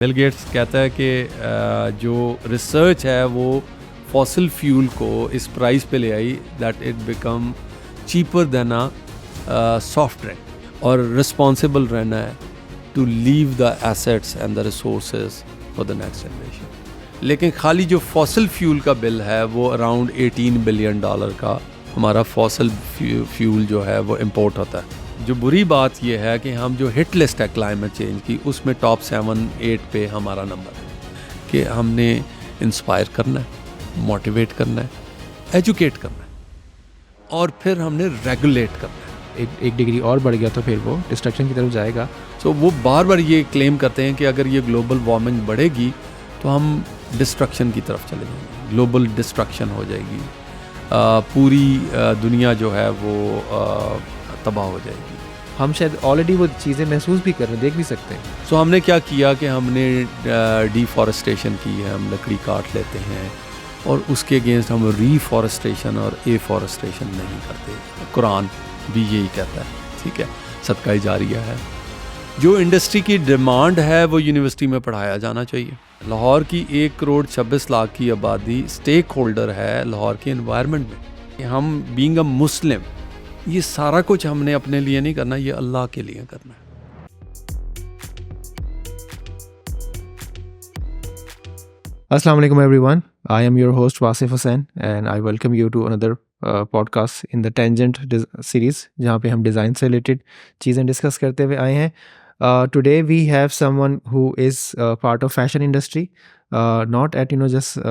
Bill Gates कहता है कि जो रिसर्च है वो फॉसिल फ्यूल को इस प्राइस पे ले आई that it become cheaper than a soft drink, और रिस्पॉन्सिबल रहना है to leave the assets and the resources for the next generation. लेकिन खाली जो फॉसिल फ्यूल का बिल है वो अराउंड $18 बिलियन का हमारा फॉसिल फ्यूल जो है वो इम्पोर्ट होता है। जो बुरी बात यह है कि हम जो हिट लिस्ट है क्लाइमेट चेंज की, उसमें टॉप 7-8 पे हमारा नंबर है कि हमने इंस्पायर करना है, मोटिवेट करना है, एजुकेट करना है और फिर हमने रेगुलेट करना है। एक डिग्री और बढ़ गया तो फिर वो डिस्ट्रक्शन की तरफ जाएगा। सो वो बार बार ये क्लेम करते हैं कि अगर ये ग्लोबल वार्मिंग बढ़ेगी तो हम डिस्ट्रक्शन की तरफ चले जाएंगे, ग्लोबल डिस्ट्रक्शन हो जाएगी, पूरी दुनिया जो है वो तबाह हो जाएगी। हम शायद ऑलरेडी वो चीज़ें महसूस भी कर रहे हैं, देख भी सकते हैं। सो हमने क्या किया कि हमने डिफॉरेस्टेशन की है, हम लकड़ी काट लेते हैं और उसके अगेंस्ट हम रीफॉरेस्टेशन और एफॉरेस्टेशन नहीं करते। कुरान भी यही कहता है, ठीक है, सदका जारिया है। जो इंडस्ट्री की डिमांड है वो यूनिवर्सिटी में पढ़ाया जाना चाहिए। लाहौर की 1,26,00,000 की आबादी स्टेक होल्डर है लाहौर के एनवायरनमेंट में। हम बीइंग अ मुस्लिम, ये सारा कुछ हमने अपने लिए नहीं करना, ये अल्लाह के लिए करना है। Assalamu alaikum everyone. I am your host Wasif Hussain and I welcome you to another podcast in the Tangent series जहाँ पे हम डिज़ाइन से रिलेटेड चीज़ें डिस्कस करते हुए आए हैं। Today we have someone who is part of fashion industry, not at just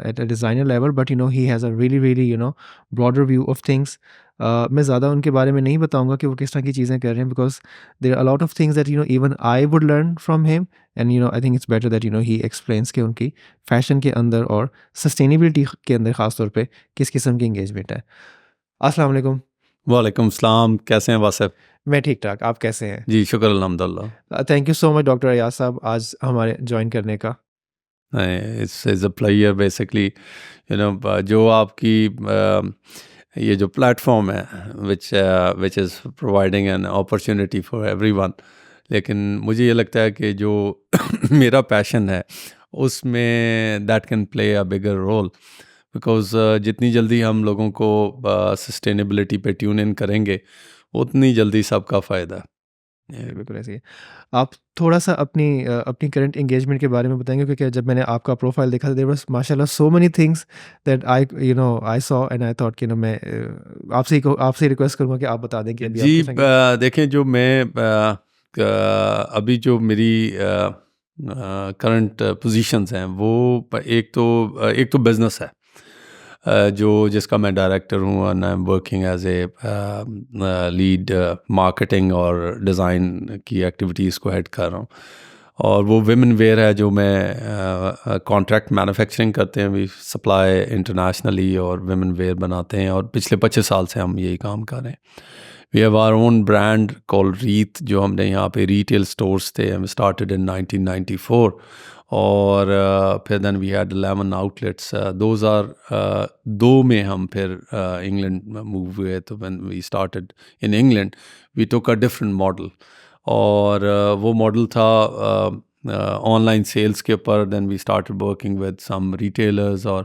at a designer level, but he has a really broader view of things. मैं ज़्यादा उनके बारे में नहीं बताऊंगा कि वो किस तरह की चीज़ें कर रहे हैं, because there are lot of things that even I would learn from him and I think it's better that he explains कि उनकी फैशन के अंदर और सस्टेनेबिलिटी के अंदर ख़ास तौर पे किस किस्म की इंगेजमेंट है। अस्सलाम वालेकुम। वालेकुम सलाम, कैसे हैं वासिफ? मैं ठीक ठाक, आप कैसे हैं? जी शुक्र अल्हम्दुलिल्लाह। Thank you so much doctor Ayaz साहब आज हमारे ज्वाइन करने का। It's is a player basically, जो आपकी ये जो प्लेटफॉर्म है which is providing an opportunity for everyone. लेकिन मुझे ये लगता है कि जो मेरा पैशन है उसमें that can play a bigger role, because जितनी जल्दी हम लोगों को सस्टेनेबिलिटी पे ट्यून इन करेंगे उतनी जल्दी सबका फ़ायदा है। बिल्कुल ऐसे ही। आप थोड़ा सा अपनी करंट एंगेजमेंट के बारे में बताएंगे, क्योंकि जब मैंने आपका प्रोफाइल देखा देयर वाज माशाल्लाह so many things that I saw and I thought कि मैं आपसे रिक्वेस्ट करूंगा कि आप बता दें कि अभी जी आप किस देखें, जो मैं अभी जो मेरी करंट पोजीशंस हैं वो एक तो बिज़नेस है, जिसका मैं डायरेक्टर हूँ and I am working as a lead marketing और डिज़ाइन की एक्टिविटीज़ को हेड कर रहा हूँ। और वो विमेन वेयर है जो मैं कॉन्ट्रैक्ट मैन्युफैक्चरिंग करते हैं, वी सप्लाई इंटरनेशनली और विमेन वेयर बनाते हैं और पिछले 25 साल से हम यही काम कर रहे हैं। We have our own brand called Reet, जो हमने यहाँ पे रिटेल स्टोर्स थे, हम स्टार्टेड इन 1994 और फिर देन वी हैड 11 आउटलेट्स। 2002 में हम फिर इंग्लैंड मूव हुए, तो when we started in England we took a different model और वो मॉडल था ऑनलाइन सेल्स के ऊपर। Then we started working with some retailers और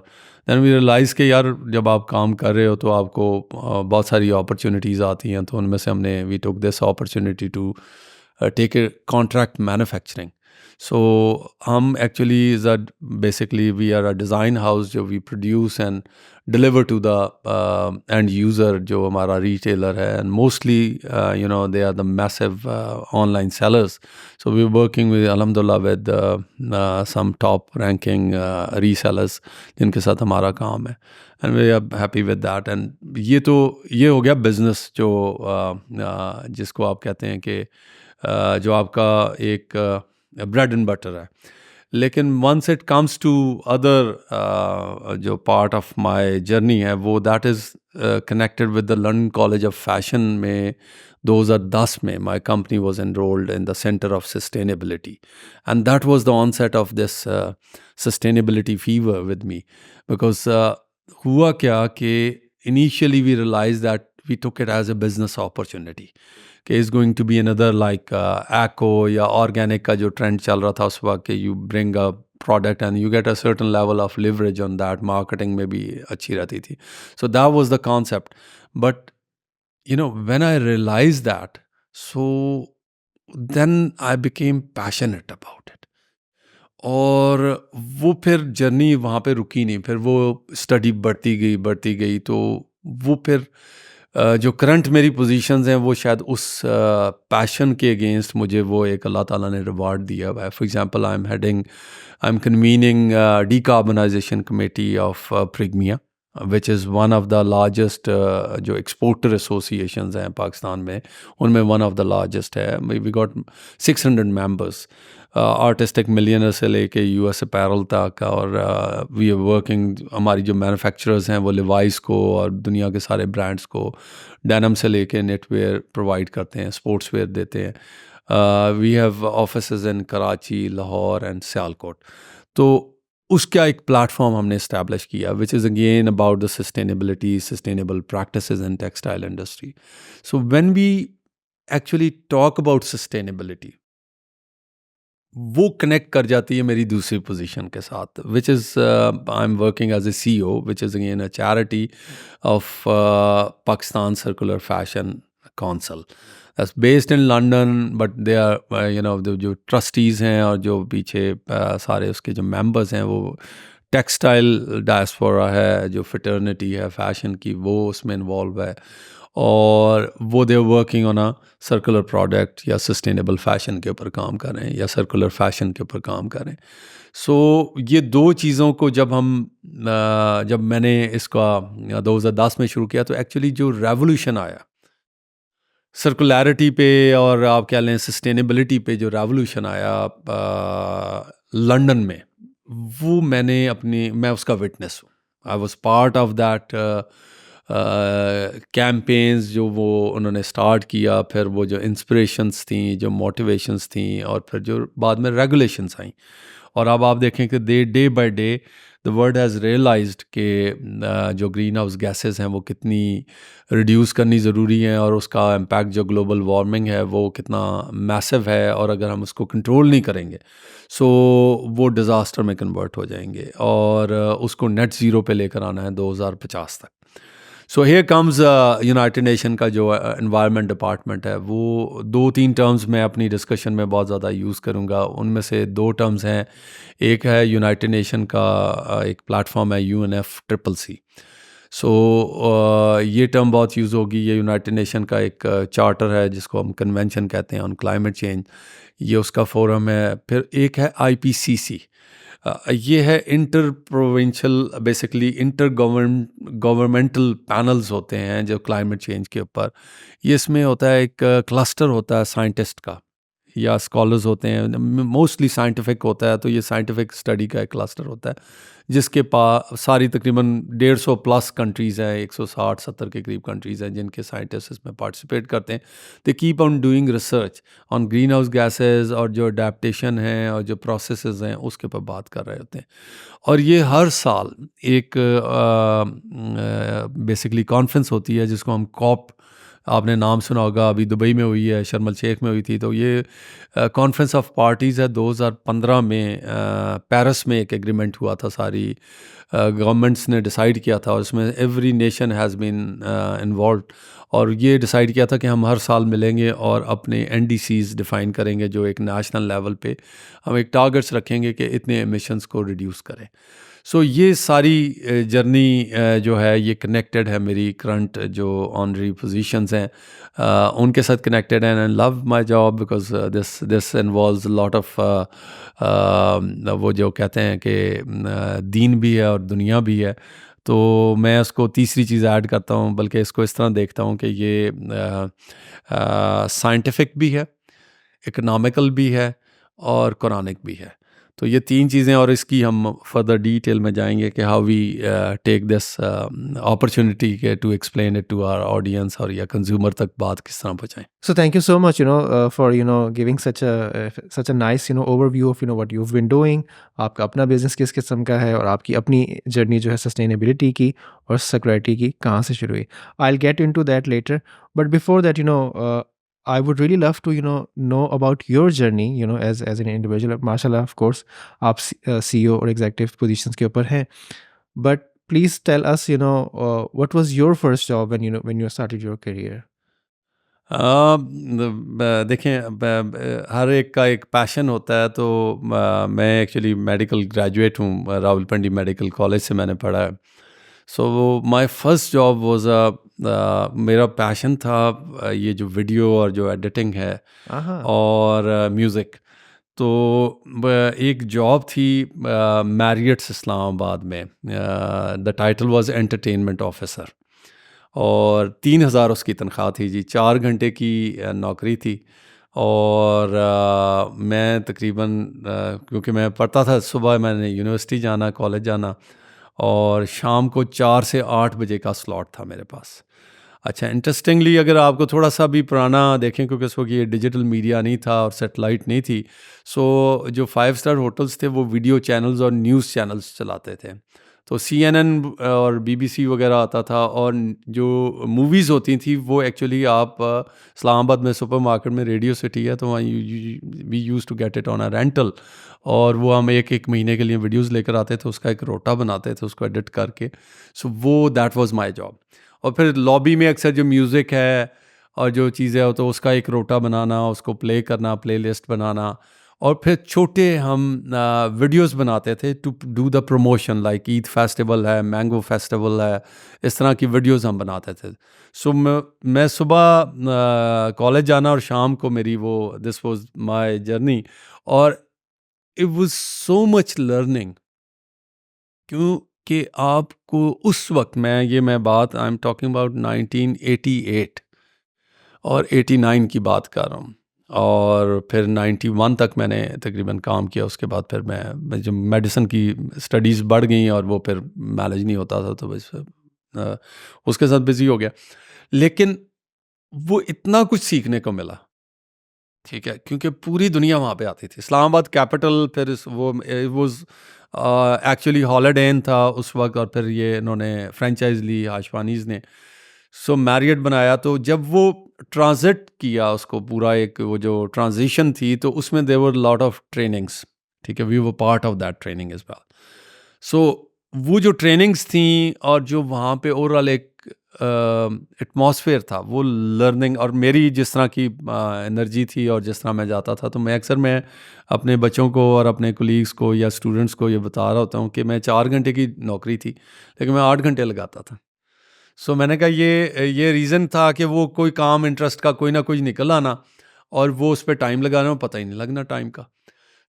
देन वी रियलाइज़ कि यार जब आप काम कर रहे हो तो आपको बहुत सारी अपॉर्चुनिटीज़ आती हैं, तो उनमें से हमने we took this opportunity to take a contract manufacturing. So हम actually basically we are a design house जो we produce and deliver to the end user, जो हमारा रिटेलर है, and mostly they are the massive online sellers. So we working with अल्हम्दुलिल्लाह with some top ranking resellers जिनके साथ हमारा काम है and we are happy with that. And ये हो गया बिज़नेस जिसको आप कहते हैं कि जो आपका एक ब्रेड एंड बटर है। लेकिन once it comes to other जो पार्ट ऑफ माय जर्नी है वो that is connected with the London College of Fashion में 2010 में my company was enrolled in the centre of sustainability and that was the onset of this sustainability fever with me, because हुआ क्या कि initially we realise that we took it as a business opportunity कि is going to be another like एको या organic का जो trend चल रहा था उस वक्त कि you bring a product and you get a certain level of leverage on that, marketing में भी अच्छी रहती थी. So that was the concept. But when I realized that, so then I became passionate about it. और वो फिर journey वहाँ पे रुकी नहीं, फिर वो स्टडी बढ़ती गई. तो वो फिर जो करंट मेरी पोजीशंस हैं वो शायद उस पैशन के अगेंस्ट मुझे वो एक अल्लाह ताला ने रिवार्ड दिया हुआ है. For example, I am convening decarbonisation committee of PRGMEA, which is one of the largest जो एक्सपोर्टर एसोसिएशंस हैं पाकिस्तान में, उनमें वन ऑफ द लार्जेस्ट है. We got 600 members, Artistic Milliners से लेके यूएस अपैरल तक. और वी आर वर्किंग, हमारी जो मैन्युफैक्चरर्स हैं वो लिवाइस को और दुनिया के सारे ब्रांड्स को डेनम से लेके नेटवेयर प्रोवाइड करते हैं, स्पोर्ट्स वेयर देते हैं. We have offices in Karachi, Lahore and Sialkot. तो उसका एक प्लेटफॉर्म हमने इस्टेब्लिश किया which is again about the sustainability, sustainable practices in textile industry. So when we actually talk about sustainability, वो कनेक्ट कर जाती है मेरी दूसरी पोजीशन के साथ, which is I am working as a CEO, which is again a charity of Pakistan circular fashion council. That's based in London, but they are, जो trustees हैं और जो पीछे सारे उसके जो मेंबर्स हैं वो टेक्सटाइल डायस्पोरा है, जो फिटर्निटी है फैशन की, वो उसमें इन्वॉल्व है. और वो they working on a circular product या सस्टेनेबल फैशन के ऊपर काम कर रहे हैं या सर्कुलर फैशन के ऊपर काम कर रहे हैं. सो ये दो चीज़ों को जब मैंने इसका 2010 में शुरू किया, तो एक्चुअली जो रेवोल्यूशन आया सर्कुलैरिटी पे और आप क्या लें सस्टेनेबिलिटी पे, जो रेवोल्यूशन आया लंदन में, वो मैं उसका विटनेस हूँ. I was part of that campaigns जो वो उन्होंने स्टार्ट किया, फिर वो जो इंस्पिरेशंस थी, जो मोटिवेशंस थी, और फिर जो बाद में रेगुलेशंस आई. और अब आप देखें कि day by day the world has realised कि जो ग्रीन हाउस गैसेस हैं वो कितनी रिड्यूस करनी ज़रूरी है, और उसका इम्पैक्ट जो ग्लोबल वार्मिंग है वो कितना मैसिव है, और अगर हम उसको कंट्रोल नहीं करेंगे सो वो डिज़ास्टर में कन्वर्ट हो जाएंगे, और उसको नेट ज़ीरो पे लेकर आना है 2050 तक. So here comes United nation का जो एनवायरनमेंट डिपार्टमेंट है, वो 2-3 टर्म्स मैं अपनी डिस्कशन में बहुत ज़्यादा यूज़ करूँगा. उनमें से 2 टर्म्स हैं. एक है यूनाइटेड नेशन का एक प्लेटफॉर्म है UNFCCC. सो ये टर्म बहुत यूज़ होगी. ये यूनाइटेड नेशन का एक चार्टर है जिसको हम कन्वेंशन कहते हैं ऑन क्लाइमेट चेंज, ये उसका फोरम है. फिर एक है IPCC. ये है inter provincial, basically inter governmental panels होते हैं जो क्लाइमेट चेंज के ऊपर. ये इसमें होता है एक क्लस्टर होता है साइंटिस्ट का या स्कॉलर्स होते हैं, मोस्टली साइंटिफिक होता है. तो ये साइंटिफिक स्टडी का एक क्लस्टर होता है जिसके पास सारी तकरीबन 150 प्लस कंट्रीज़ हैं, 160-70 के करीब कंट्रीज़ हैं जिनके साइंटिस्ट इसमें पार्टिसिपेट करते हैं. They keep on doing research on green house gases, और जो अडेप्टेशन है और जो प्रोसेसेस हैं उसके ऊपर बात कर रहे होते हैं. और ये हर साल एक बेसिकली कॉन्फ्रेंस होती है जिसको हम कॉप, आपने नाम सुना होगा, अभी दुबई में हुई है, शर्म अल शेख में हुई थी. तो ये कॉन्फ्रेंस ऑफ पार्टीज़ है. 2015 में पेरिस में एक एग्रीमेंट हुआ था, सारी गवर्नमेंट्स ने डिसाइड किया था, और उसमें every nation has been involve. और ये डिसाइड किया था कि हम हर साल मिलेंगे और अपने NDCs डिफ़ाइन करेंगे, जो एक नेशनल लेवल पे हम एक टारगेट्स रखेंगे कि इतने एमिशंस को रिड्यूस करें. सो ये सारी जर्नी जो है ये कनेक्टेड है मेरी करंट जो ऑनरी पोजीशंस हैं उनके साथ कनेक्टेड है. And I love my job because this involves lot of वो जो कहते हैं कि दीन भी है और दुनिया भी है. तो मैं उसको तीसरी चीज़ ऐड करता हूँ, बल्कि इसको इस तरह देखता हूँ कि ये साइंटिफिक भी है, इकोनॉमिकल भी है और कुरानिक भी है. तो ये 3 चीज़ें, और इसकी हम फर्दर डिटेल में जाएंगे कि how we take this opportunity के to explain it to our audience, और या कंज्यूमर तक बात किस तरह पहुँचाएं. So thank you so much, for giving such a nice overview of what you've been doing. आपका अपना बिजनेस किस किस्म का है और आपकी अपनी जर्नी जो है सस्टेनेबिलिटी की और सिक्योरिटी की कहाँ से शुरू हुई. I'll get into that later. But before that, I would really love to know about your journey. As an individual. माशाल्लाह, of course, आप CEO और executive positions के ऊपर हैं. But please tell us, what was your first job when you started your career? देखें, हर एक का एक पैशन होता है. तो मैं एक्चुअली मेडिकल ग्रेजुएट हूँ, रावलपिंडी मेडिकल कॉलेज से मैंने पढ़ा है. So my first job was मेरा पैशन था ये जो वीडियो और जो एडिटिंग है Uh-huh. और म्यूज़िक. तो एक जॉब थी मैरियट्स इस्लामाबाद में. The title was entertainment officer, और 3,000 उसकी तनख्वाह थी जी. 4 घंटे की नौकरी थी. और मैं तकरीबन क्योंकि मैं पढ़ता था, सुबह मैंने यूनिवर्सिटी जाना, कॉलेज जाना, और शाम को 4 से 8 बजे का स्लॉट था मेरे पास. अच्छा, इंटरेस्टिंगली अगर आपको थोड़ा सा भी पुराना देखें, क्योंकि उस वक्त ये डिजिटल मीडिया नहीं था और सेटेलाइट नहीं थी, सो जो 5 स्टार होटल्स थे वो वीडियो चैनल्स और न्यूज़ चैनल्स चलाते थे. तो CNN और BBC वगैरह आता था, और जो मूवीज़ होती थी वो एक्चुअली आप इस्लामाबाद में सुपरमार्केट में रेडियो सिटी है, तो वहाँ we use to get it on a rental. और वो हम एक महीने के लिए वीडियोज़ लेकर आते थे, उसका एक रोटा बनाते थे उसको एडिट करके. सो वो दैट वाज माय जॉब. और फिर लॉबी में अक्सर जो म्यूज़िक है और जो चीज़ें हो, तो उसका एक रोटा बनाना, उसको प्ले करना, प्लेलिस्ट बनाना. और फिर छोटे हम वीडियोस बनाते थे to do the promotion, like Eid festival है, मैंगो फेस्टिवल है, इस तरह की वीडियोस हम बनाते थे. सो मैं सुबह कॉलेज जाना और शाम को मेरी वो दिस वाज माय जर्नी. और it was so much learning, क्योंकि आपको उस वक्त मैं बात आई एम टॉकिंग अबाउट 1988 और 89 की बात कर रहा हूँ. और फिर 91 तक मैंने तकरीबन काम किया. उसके बाद फिर मैं जब मेडिसिन की स्टडीज़ बढ़ गई और वो फिर मैनेज नहीं होता था, तो बस उसके साथ बिज़ी हो गया. लेकिन वो इतना कुछ सीखने को मिला, ठीक है, क्योंकि पूरी दुनिया वहाँ पे आती थी. इस्लामाबाद कैपिटल, फिर वो वाज एक्चुअली हॉलिडे इन था उस वक्त, और फिर ये इन्होंने फ्रेंचाइज ली हाशवानीज़ ने. सो मैरियट बनाया. तो जब वो ट्रांजिट किया उसको पूरा, एक वो जो ट्रांजिशन थी, तो उसमें there were lot of trainings, ठीक है, we were part of that training as well. So वो जो ट्रेनिंग्स थी और जो वहाँ पे ओवरऑल एक एटमॉस्फेयर था, वो लर्निंग, और मेरी जिस तरह की एनर्जी थी और जिस तरह मैं जाता था, तो मैं अपने बच्चों को और अपने कोलीग्स को या स्टूडेंट्स को ये बता रहा होता हूँ कि मैं 4 घंटे की नौकरी थी, लेकिन मैं 8 घंटे लगाता था. सो मैंने कहा ये रीज़न था कि वो कोई काम इंटरेस्ट का कोई ना कुछ निकल आना, और वो उस पर टाइम लगाना, पता ही नहीं लगना टाइम का.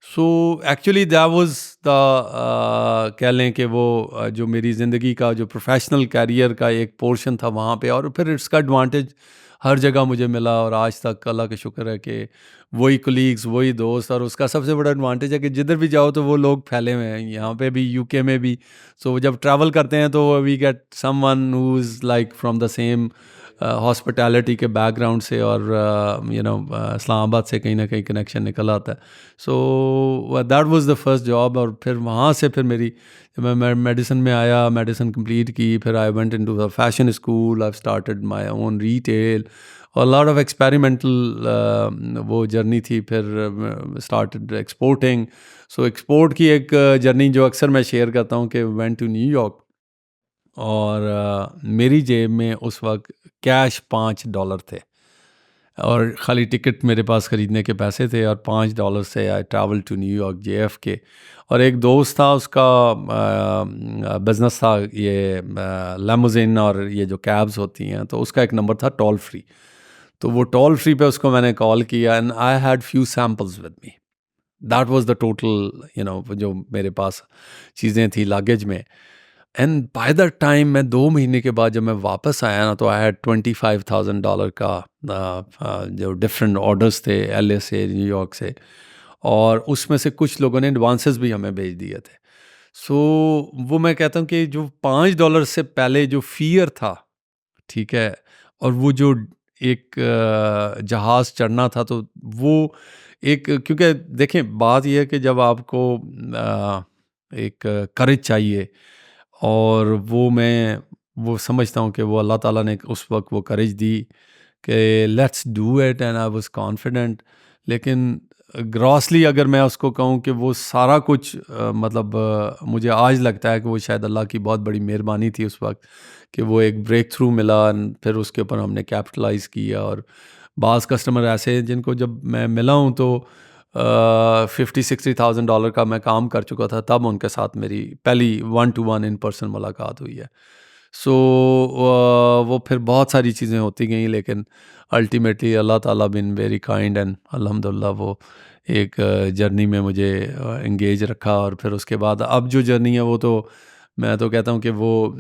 So actually that was the कह लें कि वो जो मेरी ज़िंदगी का जो प्रोफेशनल कैरियर का एक पोर्शन था वहाँ पे. और फिर इसका एडवांटेज हर जगह मुझे मिला, और आज तक अल्लाह का शुक्र है कि वही कोलीग्स, वही दोस्त. और उसका सबसे बड़ा एडवांटेज है कि जिधर भी जाओ तो वो लोग फैले हुए हैं, यहाँ पे भी, यूके में भी. सो जब ट्रैवल करते हैं तो we get someone who is like from the same hospitality के बैकग्राउंड से, और इस्लामाबाद से कहीं ना कहीं कनेक्शन निकल आता है. So that was the first job. और फिर वहाँ से फिर मेरी, जब मैं मेडिसिन में आया, मेडिसिन कंप्लीट की, फिर I went into the fashion school, I started my own retail, और लॉट ऑफ एक्सपेरिमेंटल वो जर्नी थी. फिर स्टार्टेड एक्सपोर्टिंग. सो एक्सपोर्ट की एक जर्नी जो अक्सर मैं शेयर करता हूँ कि वेंट टू न्यूयॉर्क, और मेरी जेब में उस वक्त कैश $5 थे, और ख़ाली टिकट मेरे पास ख़रीदने के पैसे थे, और $5 से I travel to New York JFK. और एक दोस्त था, उसका बिज़नेस था ये लैमुज़िन और ये जो कैब्स होती हैं, तो उसका एक नंबर था टोल फ्री. तो वो टोल फ्री पे उसको मैंने कॉल किया, and I had few samples with me. That was the total जो मेरे पास चीज़ें थी लगेज में. एंड बाय द टाइम मैं 2 महीने के बाद जब मैं वापस आया ना, तो आई हैड $25,000 का जो डिफरेंट ऑर्डर्स थे LA से, न्यूयॉर्क से. और उसमें से कुछ लोगों ने एडवांसेस भी हमें भेज दिए थे। सो वो मैं कहता हूँ कि जो $5 से पहले जो फ़ियर था, ठीक है, और वो जो एक जहाज़ चढ़ना था, तो वो एक, क्योंकि देखें बात ये है कि जब आपको एक करेज चाहिए, और वो समझता हूँ कि वो अल्लाह ताला ने उस वक्त वो करेज दी कि let's do it, and I was confident. लेकिन ग्रॉसली अगर मैं उसको कहूँ कि वो सारा कुछ मतलब मुझे आज लगता है कि वो शायद अल्लाह की बहुत बड़ी मेहरबानी थी उस वक्त, कि वो एक ब्रेक थ्रू मिला, and फिर उसके ऊपर हमने कैपिटलाइज किया। और बाज़ कस्टमर ऐसे हैं जिनको जब मैं मिला हूँ तो $50,000-60,000 का मैं काम कर चुका था, तब उनके साथ मेरी पहली 1-to-1 इन पर्सन मुलाकात हुई है। सो वो फिर बहुत सारी चीज़ें होती गई, लेकिन अल्टीमेटली अल्लाह ताला बिन वेरी काइंड, एंड अल्हम्दुलिल्लाह वो एक जर्नी में मुझे एंगेज रखा। और फिर उसके बाद अब जो जर्नी है वो तो मैं तो कहता हूँ कि वो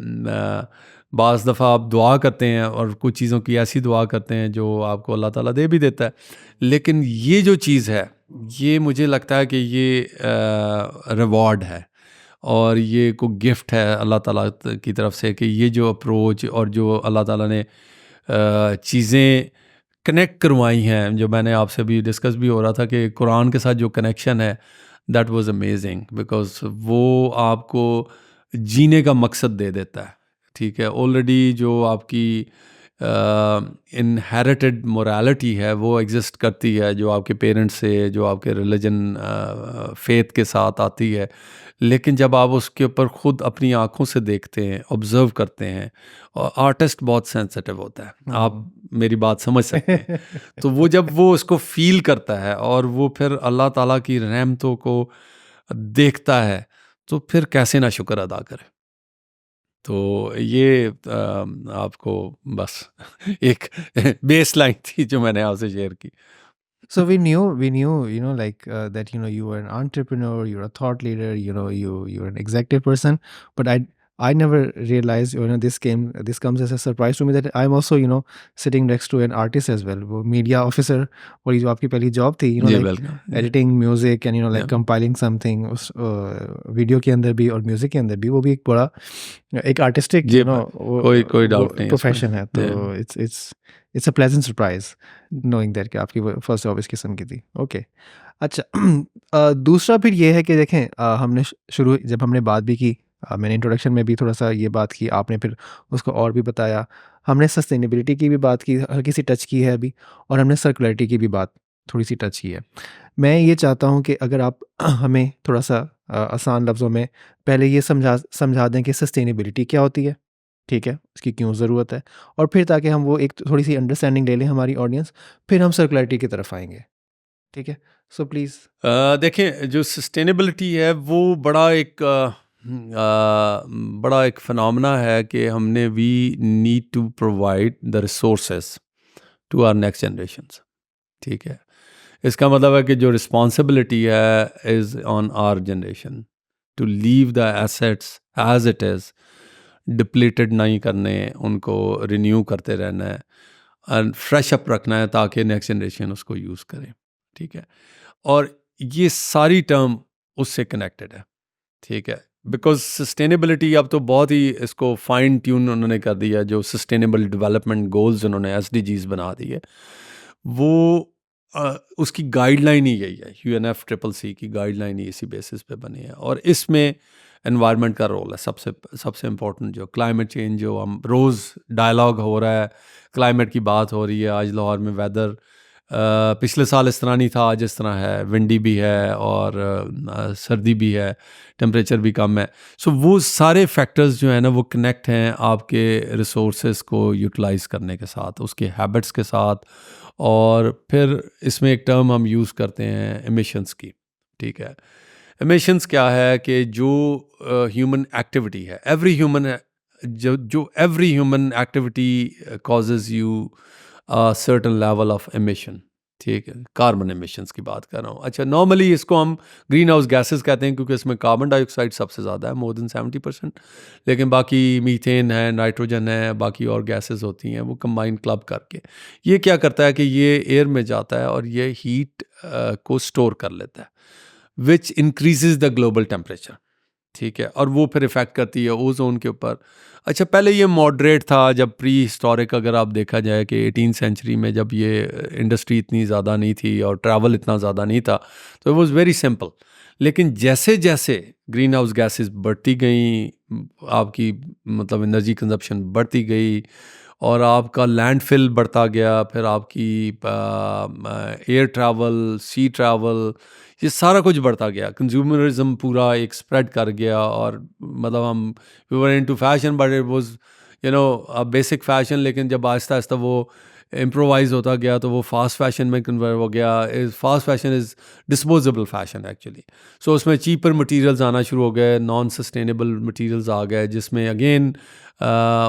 बाज़ दफ़ा आप दुआ करते हैं और कुछ चीज़ों की ऐसी दुआ करते हैं जो आपको अल्लाह ताला दे भी देता है, लेकिन ये जो चीज़ है, ये मुझे लगता है कि ये रिवॉर्ड है, और ये को गिफ्ट है अल्लाह ताला की तरफ से, कि ये जो अप्रोच और जो अल्लाह ताला ने चीज़ें कनेक्ट करवाई हैं, जो मैंने आपसे भी डिस्कस भी हो रहा था कि कुरान के साथ जो कनेक्शन है, दैट वाज अमेजिंग, बिकॉज वो आपको जीने का मकसद दे देता है। ठीक है, ऑलरेडी जो आपकी इनहेरिटेड मोरालिटी है वो एग्जिस्ट करती है, जो आपके पेरेंट्स से, जो आपके रिलीजन फेथ के साथ आती है। लेकिन जब आप उसके ऊपर ख़ुद अपनी आँखों से देखते हैं, ऑब्ज़र्व करते हैं, और आर्टिस्ट बहुत सेंसिटिव होता है, आप मेरी बात समझ सकते हैं। तो वो जब वो उसको फ़ील करता है और वो फिर अल्लाह ताला की रहमतों को देखता है, तो फिर कैसे ना शुक्र अदा करे। तो ये आपको बस एक बेसलाइन थी जो मैंने आपसे शेयर की। So we knew, like that, you were an entrepreneur, you're a thought leader, you're an executive person, but I never realized, this comes as a surprise to me that I'm also, sitting next to an artist as well, वो media officer, और ये जो आपकी पहली job थी, जी, like welcome. editing music and like Yeah. compiling something, उस video के अंदर भी और म्यूजिक के अंदर भी, वो भी एक बड़ा एक आर्टिस्टिक जी, कोई डाउट नहीं है इसमें। प्रोफेशन है। तो Yeah. It's a pleasant surprise knowing that कि आपकी फर्स्ट जॉब इस किस्म की थी। ओके, अच्छा। दूसरा फिर ये है कि देखें, हमने शुरू जब हमने बात भी की, मैंने इंट्रोडक्शन में भी थोड़ा सा ये बात की, आपने फिर उसको और भी बताया, हमने सस्टेनेबिलिटी की भी बात की, हल्की सी टच की है अभी, और हमने सर्कुलरिटी की भी बात थोड़ी सी टच की है। मैं ये चाहता हूँ कि अगर आप हमें थोड़ा सा आसान लफ्ज़ों में पहले ये समझा दें कि सस्टेनेबिलिटी क्या होती है, ठीक है? उसकी क्यों ज़रूरत है? और फिर ताकि हम वो एक थोड़ी-सी अंडरस्टैंडिंग ले लें हमारी ऑडियंस, फिर हम सर्कुलरिटी की तरफ आएँगे, ठीक है? So please. देखें, जो सस्टेनेबिलिटी है वो बड़ा एक फिनोमेना है कि हमने we need to provide the resources to our next generations. ठीक है, इसका मतलब है कि जो रिस्पॉन्सिबिलिटी है is on our generation to leave the assets as it is, depleted नहीं करने, उनको रिन्यू करते रहना है, और फ्रेश अप रखना है ताकि नेक्स्ट जनरेशन उसको यूज़ करे। ठीक है, और ये सारी टर्म उससे कनेक्टेड है। ठीक है, बिकॉज सस्टेनेबिलिटी अब तो बहुत ही इसको फाइन ट्यून उन्होंने कर दिया, जो सस्टेनेबल डेवलपमेंट गोल्स उन्होंने SDGs बना दिए, वो उसकी गाइडलाइन ही यही है, UNFCCC की गाइडलाइन ही इसी बेसिस पे बनी है। और इसमें एनवायरनमेंट का रोल है सबसे इम्पोर्टेंट। जो क्लाइमेट चेंज, जो हम रोज़ डायलॉग हो रहा है, क्लाइमेट की बात हो रही है, आज लाहौर में वेदर पिछले साल इस तरह नहीं था, आज इस तरह है, विंडी भी है और सर्दी भी है, टेम्परेचर भी कम है। सो वो सारे फैक्टर्स जो है ना वो कनेक्ट हैं आपके रिसोर्सेज को यूटिलाइज़ करने के साथ, उसके हैबिट्स के साथ। और फिर इसमें एक टर्म हम यूज़ करते हैं एमिशंस की। ठीक है, एमिशंस क्या है कि जो ह्यूमन एक्टिविटी है, every human activity causes you a certain level of emission. ठीक है, कार्बन एमिशंस की बात कर रहा हूँ। अच्छा, नॉर्मली इसको हम ग्रीन हाउस गैसेस कहते हैं क्योंकि इसमें कार्बन डाइऑक्साइड सबसे ज़्यादा है, मोर देन 70%। लेकिन बाकी मीथेन है, नाइट्रोजन है, बाकी और गैसेस होती हैं, वो कंबाइन क्लब करके ये क्या करता है कि ये एयर में जाता है और ये हीट को स्टोर कर लेता है, विच इंक्रीजेज द ग्लोबल टेम्परेचर। ठीक है, और वो फिर इफ़ेक्ट करती है ओजोन के ऊपर। अच्छा, पहले ये मॉडरेट था, जब प्री हिस्टोरिक अगर आप देखा जाए कि 18th सेंचुरी में जब ये इंडस्ट्री इतनी ज़्यादा नहीं थी और ट्रैवल इतना ज़्यादा नहीं था, तो इट वाज वेरी सिंपल। लेकिन जैसे जैसे ग्रीन हाउस गैसेस बढ़ती गई, आपकी मतलब एनर्जी कंजप्शन बढ़ती गई और आपका लैंडफिल बढ़ता गया, फिर आपकी एयर ट्रैवल, सी ट्रैवल, ये सारा कुछ बढ़ता गया, कंज्यूमरिज्म पूरा एक स्प्रेड कर गया। और मतलब हम we were into fashion but it was a basic fashion, लेकिन जब आहिस्ता आहिस्ता वो इम्प्रोवाइज होता गया तो वो फास्ट फैशन में कन्वर्ट हो गया। Fast fashion is disposable fashion actually. So उसमें चीपर मटेरियल्स आना शुरू हो गए, नॉन सस्टेनेबल मटेरियल्स आ गए, जिसमें अगेन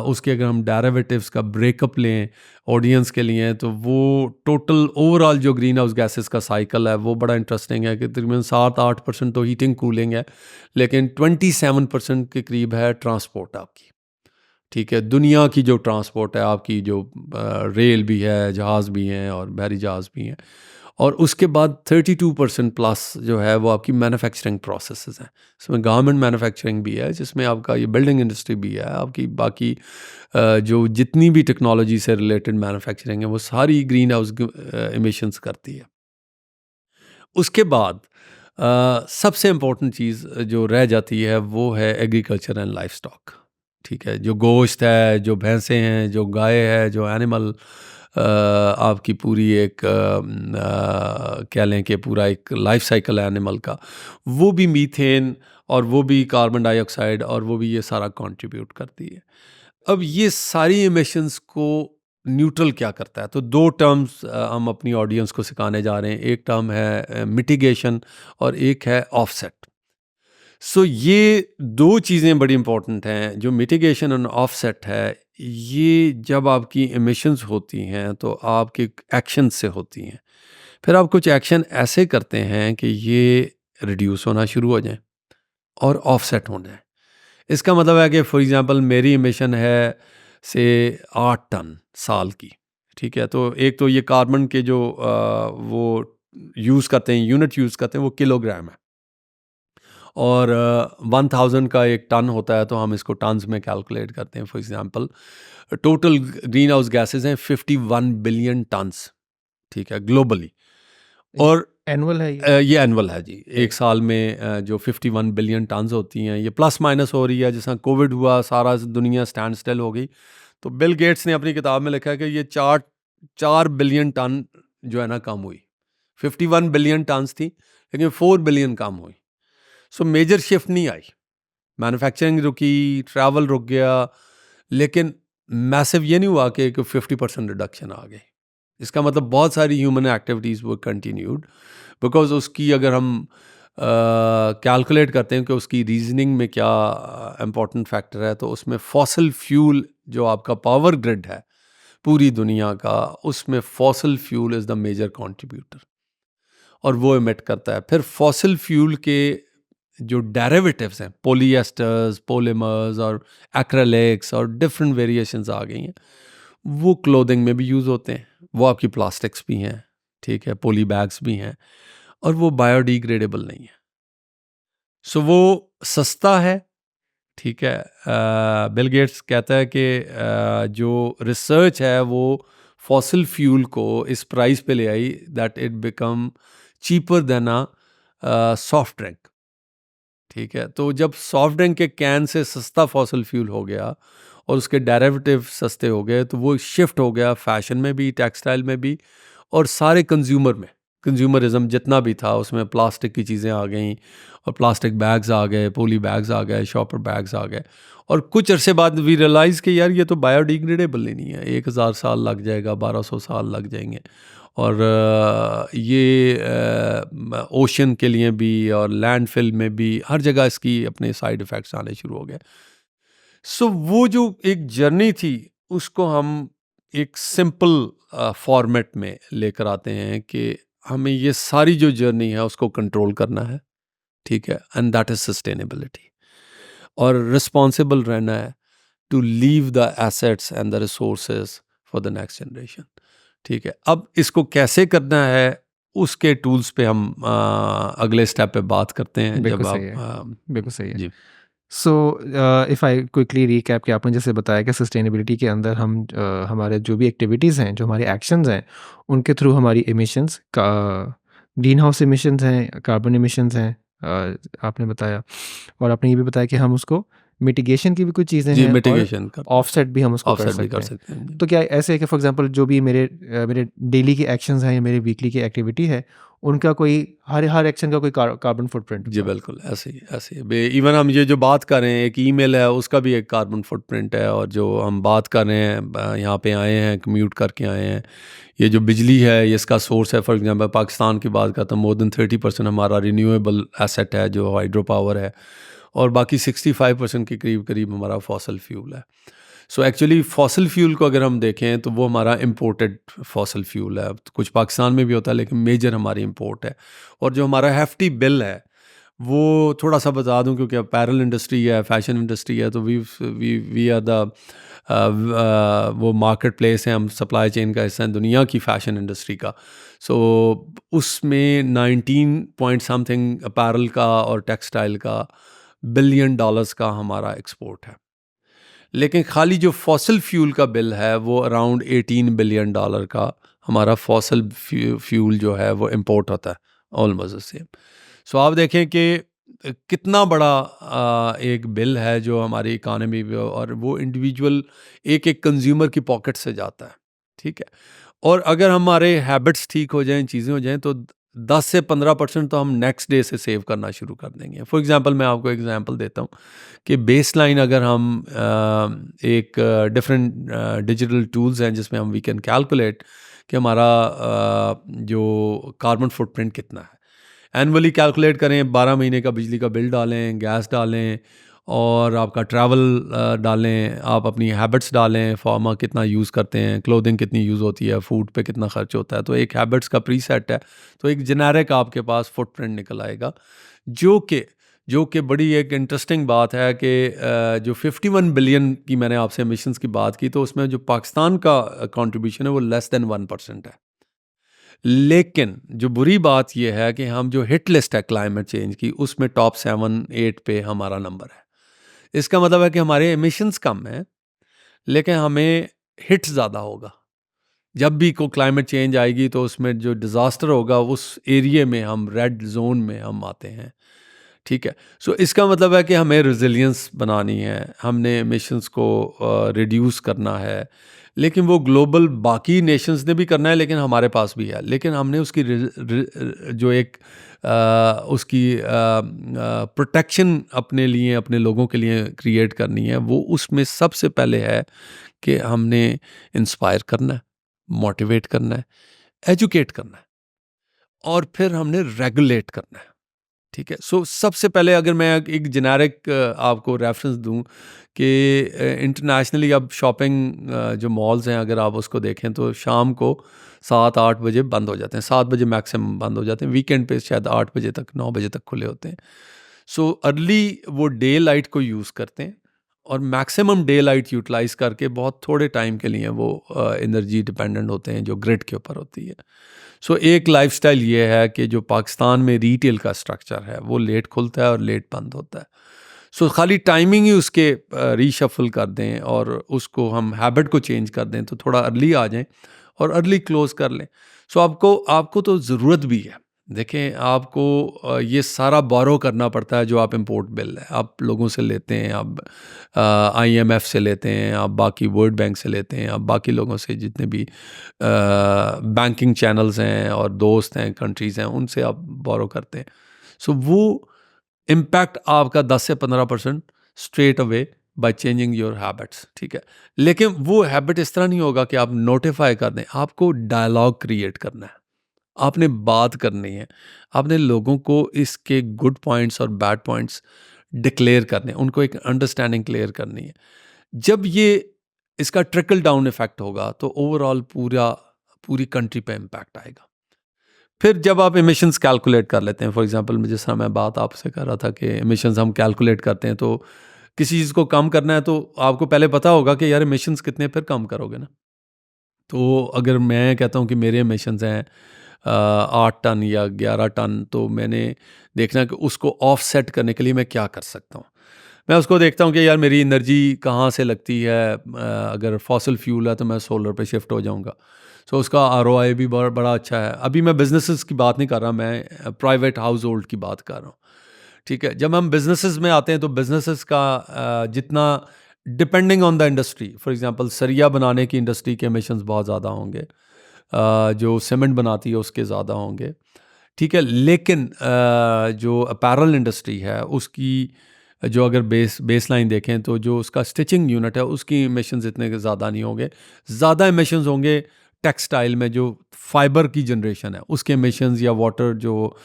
उसके अगर हम डेरिवेटिव्स का ब्रेकअप लें ऑडियंस के लिए, तो वो टोटल ओवरऑल जो ग्रीन हाउस गैसेस का साइकिल है वो बड़ा इंटरेस्टिंग है कि तकरीबन 7-8% तो हीटिंग कूलिंग है, लेकिन 27% के करीब है ट्रांसपोर्ट आपकी। ठीक है, दुनिया की जो ट्रांसपोर्ट है आपकी, जो रेल भी है, जहाज़ भी हैं और बहरी जहाज़ भी हैं। और उसके बाद 32% प्लस जो है वो आपकी मैन्युफैक्चरिंग प्रोसेसेस हैं। इसमें गारमेंट मैन्युफैक्चरिंग भी है, जिसमें आपका ये बिल्डिंग इंडस्ट्री भी है, आपकी बाकी जो जितनी भी टेक्नोलॉजी से रिलेटेड मैन्युफैक्चरिंग है वो सारी ग्रीन हाउस एमिशंस करती है। उसके बाद सबसे इम्पोर्टेंट चीज़ जो रह जाती है वो है एग्रीकल्चर एंड लाइफ स्टॉक। ठीक है, जो गोश्त है, जो भैंसें हैं, जो गाय है, जो एनिमल आपकी पूरी एक क्या लें कि पूरा एक लाइफ साइकिल है एनिमल का, वो भी मीथेन और वो भी कार्बन डाइऑक्साइड और वो भी ये सारा कंट्रीब्यूट करती है। अब ये सारी एमिशंस को न्यूट्रल क्या करता है, तो दो टर्म्स हम अपनी ऑडियंस को सिखाने जा रहे हैं। एक टर्म है मिटिगेशन और एक है ऑफसेट। सो ये दो चीज़ें बड़ी इंपॉर्टेंट हैं। जो मिटिगेशन और ऑफसेट है, ये जब आपकी एमिशंस होती हैं तो आपके एक्शन से होती हैं। फिर आप कुछ एक्शन ऐसे करते हैं कि ये रिड्यूस होना शुरू हो जाएं और ऑफसेट हो जाएं। इसका मतलब है कि फॉर एग्जांपल मेरी एमिशन है से 8 टन साल की। ठीक है, तो एक तो ये कार्बन के जो वो यूज़ करते हैं, यूनिट यूज़ करते हैं, वो किलोग्राम है। और 1000 का एक टन होता है, तो हम इसको टन्स में कैलकुलेट करते हैं। For example total green house gases हैं 51 बिलियन टन्स। ठीक है, ग्लोबली। और एनुअल है ये एनुअल है जी। एक साल में जो 51 बिलियन टन्स होती हैं, ये प्लस माइनस हो रही है। जैसा कोविड हुआ, सारा दुनिया स्टैंड स्टिल हो गई, तो बिल गेट्स ने अपनी किताब में लिखा है कि ये 4 बिलियन टन जो है ना कम हुई। 51 बिलियन टन्स थी, लेकिन 4 बिलियन कम हुई। सो मेजर शिफ्ट नहीं आई, मैन्युफैक्चरिंग रुकी, ट्रैवल रुक गया, लेकिन मैसिव ये नहीं हुआ कि 50% रिडक्शन आ गई। इसका मतलब बहुत सारी ह्यूमन एक्टिविटीज़ वो कंटिन्यूड, बिकॉज उसकी अगर हम कैलकुलेट करते हैं कि उसकी रीजनिंग में क्या इम्पोर्टेंट फैक्टर है, तो उसमें फॉसिल फ्यूल जो आपका पावर ग्रिड है पूरी दुनिया का, उसमें fossil fuel is the major contributor और वो इमिट करता है। फिर फॉसिल फ्यूल के जो डेरिवेटिव्स हैं, पॉलीएस्टर्स, पॉलीमर्स और एक्रेलिक्स और डिफरेंट वेरिएशंस आ गई हैं, वो क्लोथिंग में भी यूज़ होते हैं। वो आपकी प्लास्टिक्स भी हैं, ठीक है, पॉली बैग्स भी हैं, और वो बायोडिग्रेडेबल नहीं है। सो वो सस्ता है। ठीक है, बिल गेट्स कहता है कि जो रिसर्च है वो फॉसिल फ्यूल को इस प्राइस पे ले आई that it become cheaper than a soft drink. ठीक है, तो जब सॉफ्ट ड्रिंक के कैन से सस्ता फॉसिल फ्यूल हो गया और उसके डेरिवेटिव सस्ते हो गए, तो वो शिफ्ट हो गया फैशन में भी, टेक्सटाइल में भी, और सारे कंज्यूमर में। कंज्यूमरिज्म जितना भी था उसमें प्लास्टिक की चीज़ें आ गई, और प्लास्टिक बैग्स आ गए, पॉली बैग्स आ गए, शॉपर बैग्स आ गए। और कुछ अरसे बाद वी रियलाइज़ कि यार ये तो बायोडिग्रेडेबल ही नहीं है, 1000 साल लग जाएगा, 1200 साल लग जाएंगे, और ये ओशन के लिए भी और लैंडफिल में भी हर जगह इसकी अपने साइड इफ़ेक्ट्स आने शुरू हो गए। सो वो जो एक जर्नी थी उसको हम एक सिंपल फॉर्मेट में लेकर आते हैं कि हमें ये सारी जो जर्नी है उसको कंट्रोल करना है, ठीक है, एंड दैट इज सस्टेनेबिलिटी, और रिस्पॉन्सिबल रहना है to leave the assets and the resources for the next generation, ठीक है। अब इसको कैसे करना है उसके टूल्स पे हम अगले स्टेप पे बात करते हैं। बिल्कुल जब सही है, आप बिल्कुल सही है। जी so if I quickly recap कि आपने जैसे बताया कि सस्टेनेबिलिटी के अंदर हम हमारे जो भी एक्टिविटीज़ हैं, जो हमारे एक्शंस हैं, उनके थ्रू हमारी एमिशंस का ग्रीन हाउस एमिशंस हैं, कार्बन एमिशंस हैं, आपने बताया। और आपने ये भी बताया कि हम उसको मिटिगेशन की भी कुछ चीज़ें जी हैं और मिटिगेशन करते हैं, ऑफसेट भी हम उसको कर ऑफसेट भी कर सकते हैं। सकते हैं। जी तो क्या ऐसे है कि फॉर एग्जांपल जो भी मेरे डेली के एक्शंस हैं या मेरे वीकली की एक्टिविटी है, उनका कोई हर एक्शन का कोई कार्बन फुटप्रिंट जी होगा? बिल्कुल ऐसे ही इवन हम ये जो बात कर रहे हैं, एक ईमेल है उसका भी एक कार्बन फुटप्रिंट है, और जो हम बात कर रहे हैं यहाँ पे आए हैं, कम्यूट करके आए हैं, ये जो बिजली है ये इसका सोर्स है। फॉर एग्जांपल पाकिस्तान की बात करता हूँ, मोर देन 30% हमारा रिन्यूएबल एसेट है जो हाइड्रो पावर है, और बाकी 65% के करीब करीब हमारा फॉसल फ्यूल है। सो एक्चुअली फॉसल फ्यूल को अगर हम देखें तो वो हमारा इम्पोर्टेड फॉसल फ्यूल है। कुछ पाकिस्तान में भी होता है लेकिन मेजर हमारी इम्पोर्ट है। और जो हमारा हेफ्टी बिल है वो थोड़ा सा बता दूं, क्योंकि अपैरल इंडस्ट्री है, फैशन इंडस्ट्री है, तो वी आर द वो मार्केट प्लेस है, हम सप्लाई चेन का हिस्सा हैं दुनिया की फैशन इंडस्ट्री का। सो उसमें 19 पॉइंट समथिंग अपैरल का और टेक्सटाइल का बिलियन डॉलर्स का हमारा एक्सपोर्ट है। लेकिन खाली जो फॉसल फ्यूल का बिल है वो अराउंड 18 बिलियन डॉलर का हमारा फॉसल फ्यूल जो है वो इंपोर्ट होता है, ऑलमोस्ट द सेम। सो आप देखें कि कितना बड़ा एक बिल है जो हमारी इकानमी में, और वो इंडिविजुअल एक एक कंज्यूमर की पॉकेट से जाता है, ठीक है। और अगर हमारे हैबिट्स ठीक हो जाएं, चीज़ें हो जाएं, तो 10 से 15% तो हम नेक्स्ट डे से सेव करना शुरू कर देंगे। फॉर एग्जांपल मैं आपको एग्जांपल देता हूँ कि बेस लाइन अगर हम एक डिफरेंट डिजिटल टूल्स हैं जिसमें हम वी कैन कैलकुलेट कि हमारा जो कार्बन फुटप्रिंट कितना है, एनुअली कैलकुलेट करें, 12 महीने का बिजली का बिल डालें, गैस डालें, और आपका ट्रैवल डालें, आप अपनी हैबिट्स डालें, फार्मा कितना यूज़ करते हैं, क्लोथिंग कितनी यूज़ होती है, फूड पे कितना खर्च होता है, तो एक हैबिट्स का प्रीसेट है, तो एक जेनेरिक आपके पास फुटप्रिंट निकल आएगा। जो कि बड़ी एक इंटरेस्टिंग बात है कि जो 51 बिलियन की मैंने आपसे एमिशंस की बात की, तो उसमें जो पाकिस्तान का कंट्रीब्यूशन है वो लेस देन 1% है। लेकिन जो बुरी बात यह है कि हम जो हिट लिस्ट है क्लाइमेट चेंज की, उसमें टॉप 7-8 पे हमारा नंबर है। इसका मतलब है कि हमारे एमिशंस कम हैं लेकिन हमें हिट ज़्यादा होगा। जब भी कोई क्लाइमेट चेंज आएगी तो उसमें जो डिज़ास्टर होगा उस एरिया में हम रेड जोन में हम आते हैं, ठीक है। सो इसका मतलब है कि हमें रेजिलियंस बनानी है, हमने एमिशंस को रिड्यूस करना है, लेकिन वो ग्लोबल बाकी नेशंस ने भी करना है, लेकिन हमारे पास भी है। लेकिन हमने उसकी जो एक उसकी प्रोटेक्शन अपने लिए, अपने लोगों के लिए क्रिएट करनी है, वो उसमें सबसे पहले है कि हमने इंस्पायर करना है, मोटिवेट करना है, एजुकेट करना है, और फिर हमने रेगुलेट करना है, ठीक है। सो सबसे पहले अगर मैं एक जेनेरिक आपको रेफरेंस दूं कि इंटरनेशनली अब शॉपिंग जो मॉल्स हैं अगर आप उसको देखें तो शाम को 7-8 बजे बंद हो जाते हैं, 7 बजे मैक्सिमम बंद हो जाते हैं, वीकेंड पे शायद 8 बजे तक, 9 बजे तक खुले होते हैं। सो अर्ली वो डे लाइट को यूज़ करते हैं, और मैक्सिमम डे लाइट यूटिलाइज करके बहुत थोड़े टाइम के लिए वो एनर्जी डिपेंडेंट होते हैं जो ग्रिड के ऊपर होती है। सो एक लाइफस्टाइल ये है कि जो पाकिस्तान में रिटेल का स्ट्रक्चर है वो लेट खुलता है और लेट बंद होता है। सो खाली टाइमिंग ही उसके रीशफल कर दें और उसको हम हैबिट को चेंज कर दें तो थोड़ा अर्ली आ जाएं और अर्ली क्लोज कर लें। सो आपको तो ज़रूरत भी है। देखें, आपको ये सारा बोरो करना पड़ता है जो आप इंपोर्ट बिल है आप लोगों से लेते हैं, आप IMF से लेते हैं, आप बाकी वर्ल्ड बैंक से लेते हैं, आप बाकी लोगों से जितने भी बैंकिंग चैनल्स हैं और दोस्त हैं, कंट्रीज़ हैं, उनसे आप बोरो करते हैं। सो वो इम्पैक्ट आपका 10 से 15% straight away by changing your habits, ठीक है। लेकिन वो हैबिट इस तरह नहीं होगा कि आप नोटिफाई कर दें, आपको डायलॉग क्रिएट करना है, आपने बात करनी है, आपने लोगों को इसके गुड पॉइंट्स और बैड पॉइंट्स डिक्लेयर करने, उनको एक अंडरस्टैंडिंग क्लियर करनी है। जब ये इसका ट्रिकल डाउन इफेक्ट होगा तो ओवरऑल पूरी कंट्री पे इम्पैक्ट आएगा। फिर जब आप एमिशंस कैलकुलेट कर लेते हैं, फॉर एग्जांपल जिस तरह मैं बात आपसे कर रहा था कि एमिशंस हम कैलकुलेट करते हैं, तो किसी चीज़ को कम करना है तो आपको पहले पता होगा कि यार एमिशंस कितने, फिर कम करोगे ना। तो अगर मैं कहता हूँ कि मेरे एमिशंस हैं 8 टन या 11 टन, तो मैंने देखना कि उसको ऑफसेट करने के लिए मैं क्या कर सकता हूँ। मैं उसको देखता हूँ कि यार मेरी एनर्जी कहाँ से लगती है। अगर फॉसिल फ्यूल है तो मैं सोलर पे शिफ्ट हो जाऊँगा, सो उसका ROI भी बड़ा अच्छा है। अभी मैं बिजनेसेस की बात नहीं कर रहा, मैं प्राइवेट हाउस होल्ड की बात कर रहा हूँ। ठीक है, जब हम बिजनेसेस में आते हैं तो बिजनेसेस का जितना depending on the industry, for example सरिया बनाने की इंडस्ट्री के एमिशंस बहुत ज़्यादा होंगे, जो सीमेंट बनाती है उसके ज़्यादा होंगे। ठीक है, लेकिन जो अपैरल इंडस्ट्री है उसकी जो अगर बेस लाइन देखें तो जो उसका स्टिचिंग यूनिट है उसकी एमिशंस इतने ज़्यादा नहीं होंगे। ज़्यादा एमिशंस होंगे टेक्सटाइल में, जो फाइबर की जनरेशन है उसके एमिशंस या वाटर जो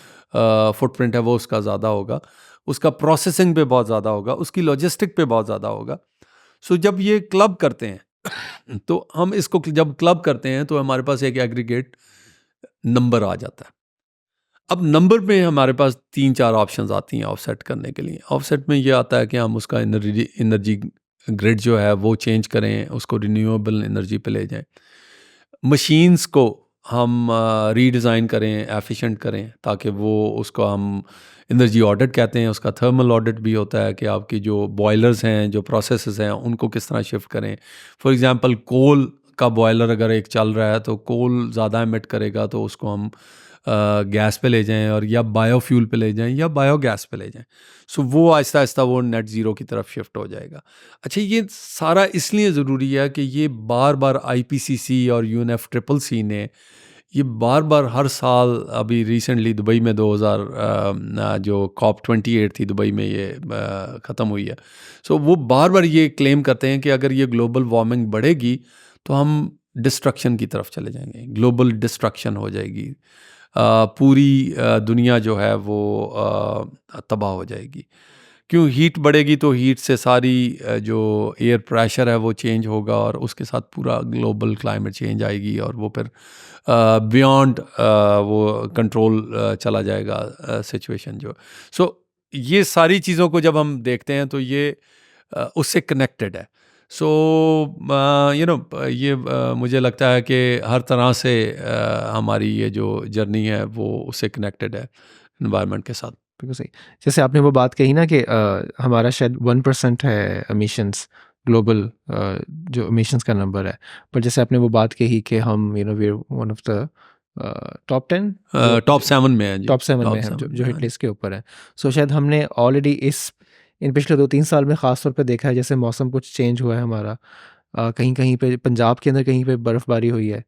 फुटप्रिंट है वो उसका ज़्यादा होगा, उसका प्रोसेसिंग पे बहुत ज़्यादा होगा, उसकी लॉजिस्टिक पे बहुत ज़्यादा होगा। सो जब ये क्लब करते हैं तो हम इसको जब क्लब करते हैं तो हमारे पास एक एग्रीगेट नंबर आ जाता है। अब नंबर में हमारे पास 3-4 ऑप्शंस आती हैं ऑफसेट करने के लिए। ऑफसेट में ये आता है कि हम उसका एनर्जी ग्रिड जो है वो चेंज करें, उसको रिन्यूएबल एनर्जी पे ले जाएं, मशीन्स को हम रीडिज़ाइन करें, एफिशिएंट करें, ताकि वो उसको हम एनर्जी ऑडिट कहते हैं। उसका थर्मल ऑडिट भी होता है कि आपकी जो बॉयलर्स हैं, जो प्रोसेसेस हैं, उनको किस तरह शिफ्ट करें। फॉर एग्जांपल कोल का बॉयलर अगर एक चल रहा है तो कोल ज़्यादा एमिट करेगा, तो उसको हम गैस पे ले जाएं और या बायोफ्यूल पे ले जाएं या बायोगैस पे ले जाएं। सो वो आहिस्ता आहिस्ता वो नेट ज़ीरो की तरफ शिफ्ट हो जाएगा। अच्छा, ये सारा इसलिए ज़रूरी है कि ये बार बार IPCC और UNFCCC ने ये बार बार हर साल, अभी रिसेंटली दुबई में 2000 जो COP28 थी दुबई में, ये ख़त्म हुई है। सो वो बार बार ये क्लेम करते हैं कि अगर ये ग्लोबल वार्मिंग बढ़ेगी तो हम डिस्ट्रक्शन की तरफ चले जाएंगे, ग्लोबल डिस्ट्रक्शन हो जाएगी, पूरी दुनिया जो है वो तबाह हो जाएगी। क्यों? हीट बढ़ेगी तो हीट से सारी जो एयर प्रेशर है वो चेंज होगा और उसके साथ पूरा ग्लोबल क्लाइमेट चेंज आएगी और वो फिर बियॉन्ड वो कंट्रोल चला जाएगा सिचुएशन जो। सो ये सारी चीज़ों को जब हम देखते हैं तो ये उससे कनेक्टेड है। सो ये मुझे लगता है कि हर तरह से हमारी ये जो जर्नी है वो उससे कनेक्टेड है एनवायरनमेंट के साथ। बिल्कुल सही। जैसे आपने वो बात कही ना कि हमारा शायद 1% है एमिशंस ग्लोबल, जो एमिशंस का नंबर है, पर जैसे आपने वो बात कही कि हम we are one of the top 10, top 7 में है जी, टॉप 7 में है जो हिट लिस्ट के ऊपर है। सो शायद हमने ऑलरेडी इन पिछले 2-3 साल में ख़ास तौर पे देखा है, जैसे मौसम कुछ चेंज हुआ है हमारा, कहीं कहीं पे पंजाब के अंदर कहीं पे बर्फ़बारी हुई है।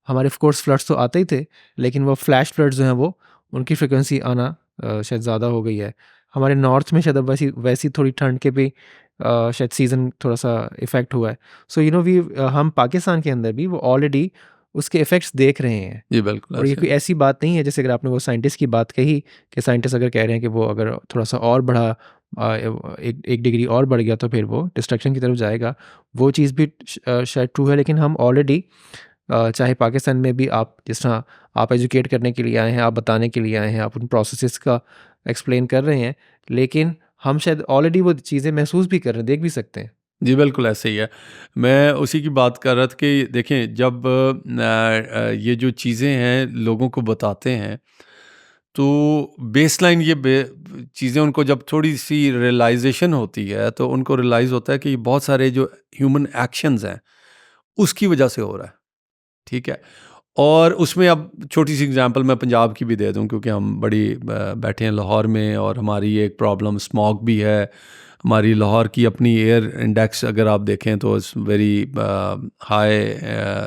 हमारे ऑफ कोर्स फ्लड्स तो आते ही थे, लेकिन वो फ्लैश फ्लड्स जो हैं वो उनकी फ्रिक्वेंसी आना शायद ज़्यादा हो गई है। हमारे नॉर्थ में शायद अब वैसी वैसी थोड़ी ठंड के भी शायद सीज़न थोड़ा-सा इफ़ेक्ट हुआ है। सो हम पाकिस्तान के अंदर भी वो ऑलरेडी उसके इफ़ेक्ट्स देख रहे हैं। जी बिल्कुल और ये ऐसे कोई ऐसी बात नहीं है, जैसे अगर आपने वो साइंटिस्ट की बात कही कि साइंटिस्ट अगर कह रहे हैं कि वो अगर थोड़ा-सा और बढ़ा, 1 डिग्री और बढ़ गया तो फिर वो डिस्ट्रक्शन की तरफ जाएगा। वो चीज़ भी शायद ट्रू है, लेकिन हम ऑलरेडी चाहे पाकिस्तान में भी, आप जिस तरह आप एजुकेट करने के लिए आए हैं, आप बताने के लिए आए हैं, आप उन प्रोसेसेस का एक्सप्लेन कर रहे हैं, लेकिन हम शायद ऑलरेडी वो चीज़ें महसूस भी कर रहे हैं, देख भी सकते हैं। जी बिल्कुल ऐसे ही है। मैं उसी की बात कर रहा था कि देखें, जब ये जो चीज़ें हैं लोगों को बताते हैं तो बेसलाइन चीज़ें उनको जब थोड़ी सी रियलाइजेशन होती है तो उनको रियलाइज़ होता है कि बहुत सारे जो ह्यूमन एक्शंस हैं उसकी वजह से हो रहा है। ठीक है, और उसमें अब छोटी सी एग्जांपल मैं पंजाब की भी दे दूं, क्योंकि हम बैठे हैं लाहौर में और हमारी एक प्रॉब्लम स्मॉग भी है। हमारी लाहौर की अपनी एयर इंडेक्स अगर आप देखें तो इट्स वेरी हाई,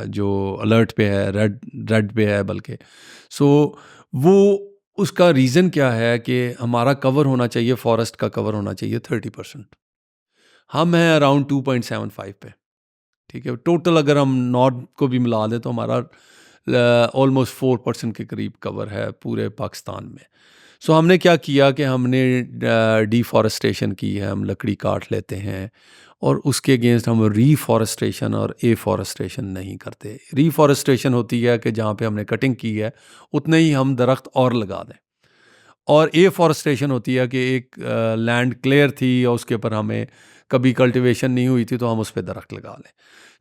जो अलर्ट पे है, रेड पे है बल्कि। सो वो उसका रीज़न क्या है कि हमारा कवर होना चाहिए, फॉरेस्ट का कवर होना चाहिए 30%, हम हैं अराउंड 2.75 पे। ठीक है, टोटल अगर हम नॉर्थ को भी मिला दें तो हमारा ऑलमोस्ट 4% के करीब कवर है पूरे पाकिस्तान में। सो हमने क्या किया कि हमने डिफॉरेस्टेशन की है, हम लकड़ी काट लेते हैं और उसके अगेंस्ट हम रीफॉरेस्टेशन और एफॉरेस्टेशन नहीं करते। रीफॉरेस्टेशन होती है कि जहाँ पे हमने कटिंग की है उतने ही हम दरख्त और लगा दें, और एफॉरेस्टेशन होती है कि एक लैंड क्लियर थी और उसके ऊपर हमें कभी कल्टीवेशन नहीं हुई थी तो हम उस पर दरख्त लगा लें।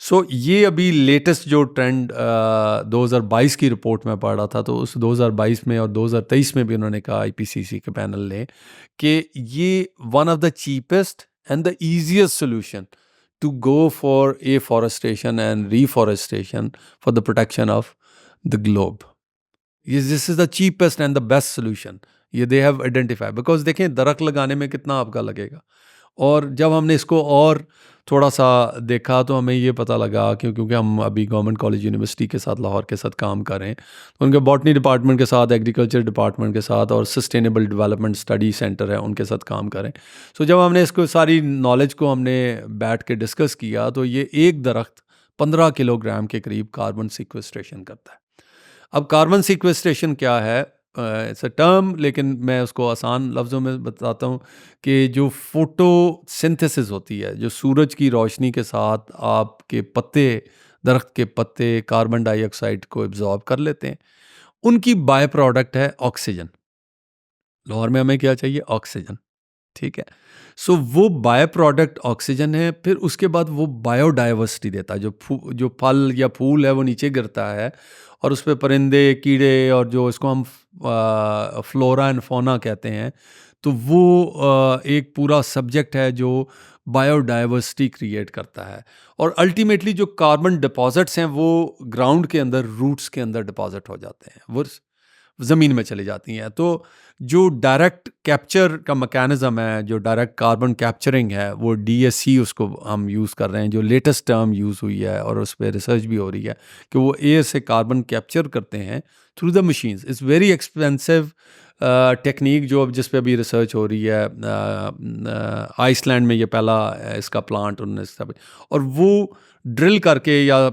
सो ये अभी लेटेस्ट जो ट्रेंड 2022 की रिपोर्ट में पढ़ रहा था, तो उस 2022 में और 2023 में भी उन्होंने कहा आईपीसीसी के पैनल ने कि ये one of the cheapest and the easiest solution to go for afforestation and reforestation for the protection of the globe. This is the cheapest and the best solution, ये दे हैव आइडेंटिफाई। बिकॉज देखें दरख्त लगाने में कितना आपका लगेगा, और जब हमने इसको और थोड़ा सा देखा तो हमें ये पता लगा क्योंकि हम अभी गवर्नमेंट कॉलेज यूनिवर्सिटी के साथ लाहौर के साथ काम कर रहे हैं, तो उनके बॉटनी डिपार्टमेंट के साथ, एग्रीकल्चर डिपार्टमेंट के साथ और सस्टेनेबल डेवलपमेंट स्टडी सेंटर है उनके साथ काम करें। सो जब हमने इसको सारी नॉलेज को हमने बैठ के डिस्कस किया तो ये एक दरख्त 15 किलोग्राम के करीब कार्बन सिक्वेस्ट्रेशन करता है। अब कार्बन सिक्वेस्ट्रेशन क्या है, इट्स अ टर्म, लेकिन मैं उसको आसान लफ्ज़ों में बताता हूँ कि जो फोटोसिंथेसिस होती है, जो सूरज की रोशनी के साथ आपके पत्ते, दरख्त के पत्ते कार्बन डाइऑक्साइड को एब्जॉर्ब कर लेते हैं, उनकी बाय प्रोडक्ट है ऑक्सीजन। लाहौर में हमें क्या चाहिए? ऑक्सीजन, ठीक है। सो वो बाय प्रोडक्ट ऑक्सीजन है, फिर उसके बाद वो बायोडाइवर्सिटी देता है। जो फल या फूल है वो नीचे गिरता है और उस पर परिंदे, कीड़े और जो इसको हम फ्लोरा एंड फौना कहते हैं, तो वो एक पूरा सब्जेक्ट है जो बायोडाइवर्सिटी क्रिएट करता है। और अल्टीमेटली जो कार्बन डिपॉजिट्स हैं वो ग्राउंड के अंदर, रूट्स के अंदर डिपॉजिट हो जाते हैं, वो ज़मीन में चली जाती हैं। तो जो डायरेक्ट कैप्चर का मैकेनिज़्म है, जो डायरेक्ट कार्बन कैप्चरिंग है, वो DSC उसको हम यूज़ कर रहे हैं, जो लेटेस्ट टर्म यूज़ हुई है और उस पर रिसर्च भी हो रही है कि वो एयर से कार्बन कैप्चर करते हैं through the machines. It's very expensive technique जो अब जिस पे अभी रिसर्च हो रही है। आइसलैंड में ये पहला इसका प्लांट उन्होंने, और वो ड्रिल करके या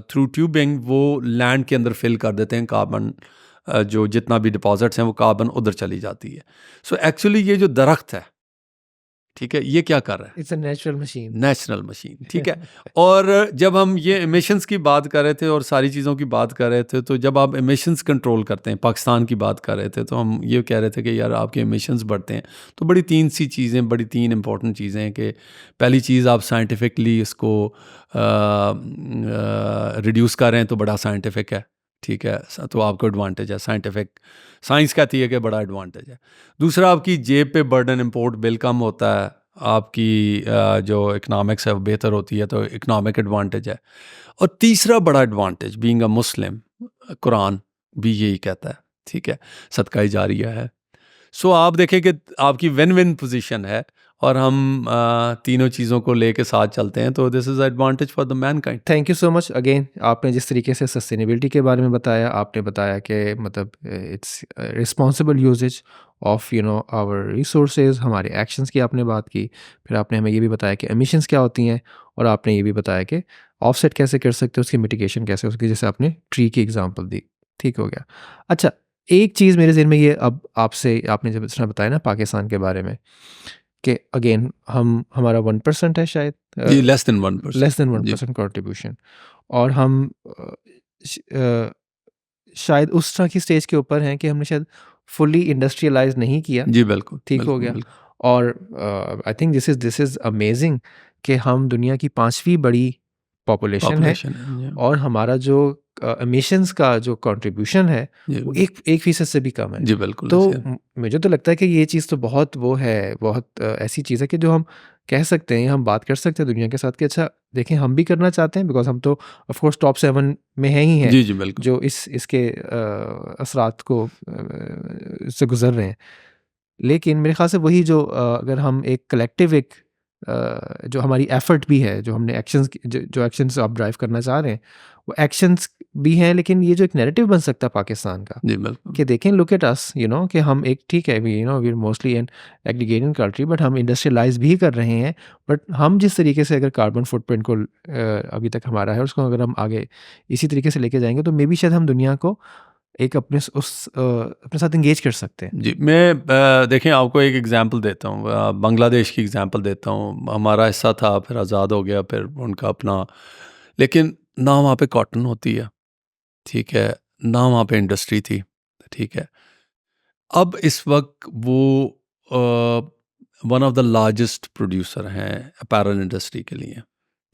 थ्रू ट्यूबिंग वो लैंड के अंदर फिल कर देते हैं कार्बन, जो जितना भी डिपॉजिट्स हैं वो कार्बन उधर चली जाती है। सो एक्चुअली ये जो दरख्त है, ठीक है, ये क्या कर रहा है? It's a natural machine. Natural machine, ठीक है। और जब हम ये एमिशंस की बात कर रहे थे और सारी चीज़ों की बात कर रहे थे, तो जब आप एमिशंस कंट्रोल करते हैं, पाकिस्तान की बात कर रहे थे, तो हम ये कह रहे थे कि यार आपके एमिशंस बढ़ते हैं, तो बड़ी तीन इंपॉर्टेंट चीज़ें हैं कि पहली चीज़, आप साइंटिफिकली इसको रिड्यूस कर रहे हैं तो बड़ा साइंटिफिक है, ठीक है, तो आपको एडवांटेज है। साइंस कहती है कि बड़ा एडवांटेज है। दूसरा, आपकी जेब पे बर्डन, इंपोर्ट बिल कम होता है, आपकी जो इकनॉमिक्स है वो बेहतर होती है, तो इकनॉमिक एडवांटेज है। और तीसरा बड़ा एडवांटेज, बीइंग अ मुस्लिम, कुरान भी यही कहता है, ठीक है, सदका जारिया है। सो आप देखें कि आपकी विन विन पोजीशन है और हम तीनों चीज़ों को लेके साथ चलते हैं, तो this is advantage for the Mankind. Thank you so much again. आपने जिस तरीके से सस्टेनेबिलिटी के बारे में बताया, आपने बताया कि मतलब it's responsible usages of our resources, हमारे एक्शंस की आपने बात की। फिर आपने हमें ये भी बताया कि एमिशंस क्या होती हैं, और आपने ये भी बताया कि ऑफसेट कैसे कर सकते हो, उसकी मिटिगेशन कैसे हो सकती है, जैसे आपने ट्री की एग्जांपल दी। ठीक हो गया। अच्छा, एक चीज़ मेरे ज़हन में ये अब आपसे, आपने जब इतना बताया ना पाकिस्तान के बारे में, कि अगेन हमारा 1% है शायद, जी, less than 1%। Less than 1% contribution, और हम शायद उस तरह की स्टेज के ऊपर हैं कि हमने शायद फुली इंडस्ट्रियलाइज नहीं किया। जी बिल्कुल, ठीक हो गया। और I think this is amazing कि हम दुनिया की 5वीं बड़ी पॉपुलेशन है, और हमारा जो एमिशंस का जो कंट्रीब्यूशन है वो 1% से भी कम है। जी बिल्कुल। तो मुझे तो लगता है कि ये चीज़ तो बहुत वो है, बहुत ऐसी चीज़ है कि जो हम कह सकते हैं, हम बात कर सकते हैं दुनिया के साथ कि अच्छा देखें, हम भी करना चाहते हैं, बिकॉज हम तो ऑफ कोर्स टॉप 7 में हैं ही हैं। जी जी बिल्कुल। जो इसके असरात को से गुजर रहे हैं। लेकिन मेरे ख्याल से वही जो अगर हम एक कलेक्टिव जो हमारी एफर्ट भी है, जो हमने एक्शंस जो एक्शंस आप ड्राइव करना चाह रहे हैं, वो एक्शंस भी हैं, लेकिन ये जो एक नैरेटिव बन सकता है पाकिस्तान का, जी बिल्कुल, कि देखें, लुक एट अस, कि हम एक, ठीक है, we are mostly an aggregating country, but हम इंडस्ट्रियलाइज भी कर रहे हैं। बट हम जिस तरीके से अगर कार्बन फुटप्रिंट को अभी तक हमारा है, उसको अगर हम आगे इसी तरीके से लेके जाएंगे, तो मे बी शायद हम दुनिया को एक अपने साथ इंगेज कर सकते हैं? जी, मैं देखें आपको एक एग्ज़ाम्पल देता हूँ, बांग्लादेश की एग्ज़ाम्पल देता हूँ। हमारा हिस्सा था, फिर आज़ाद हो गया, फिर उनका अपना, लेकिन ना वहाँ पे कॉटन होती है, ठीक है, ना वहाँ पे इंडस्ट्री थी, ठीक है। अब इस वक़्त वो one of the largest producer हैं अपैरल इंडस्ट्री के लिए,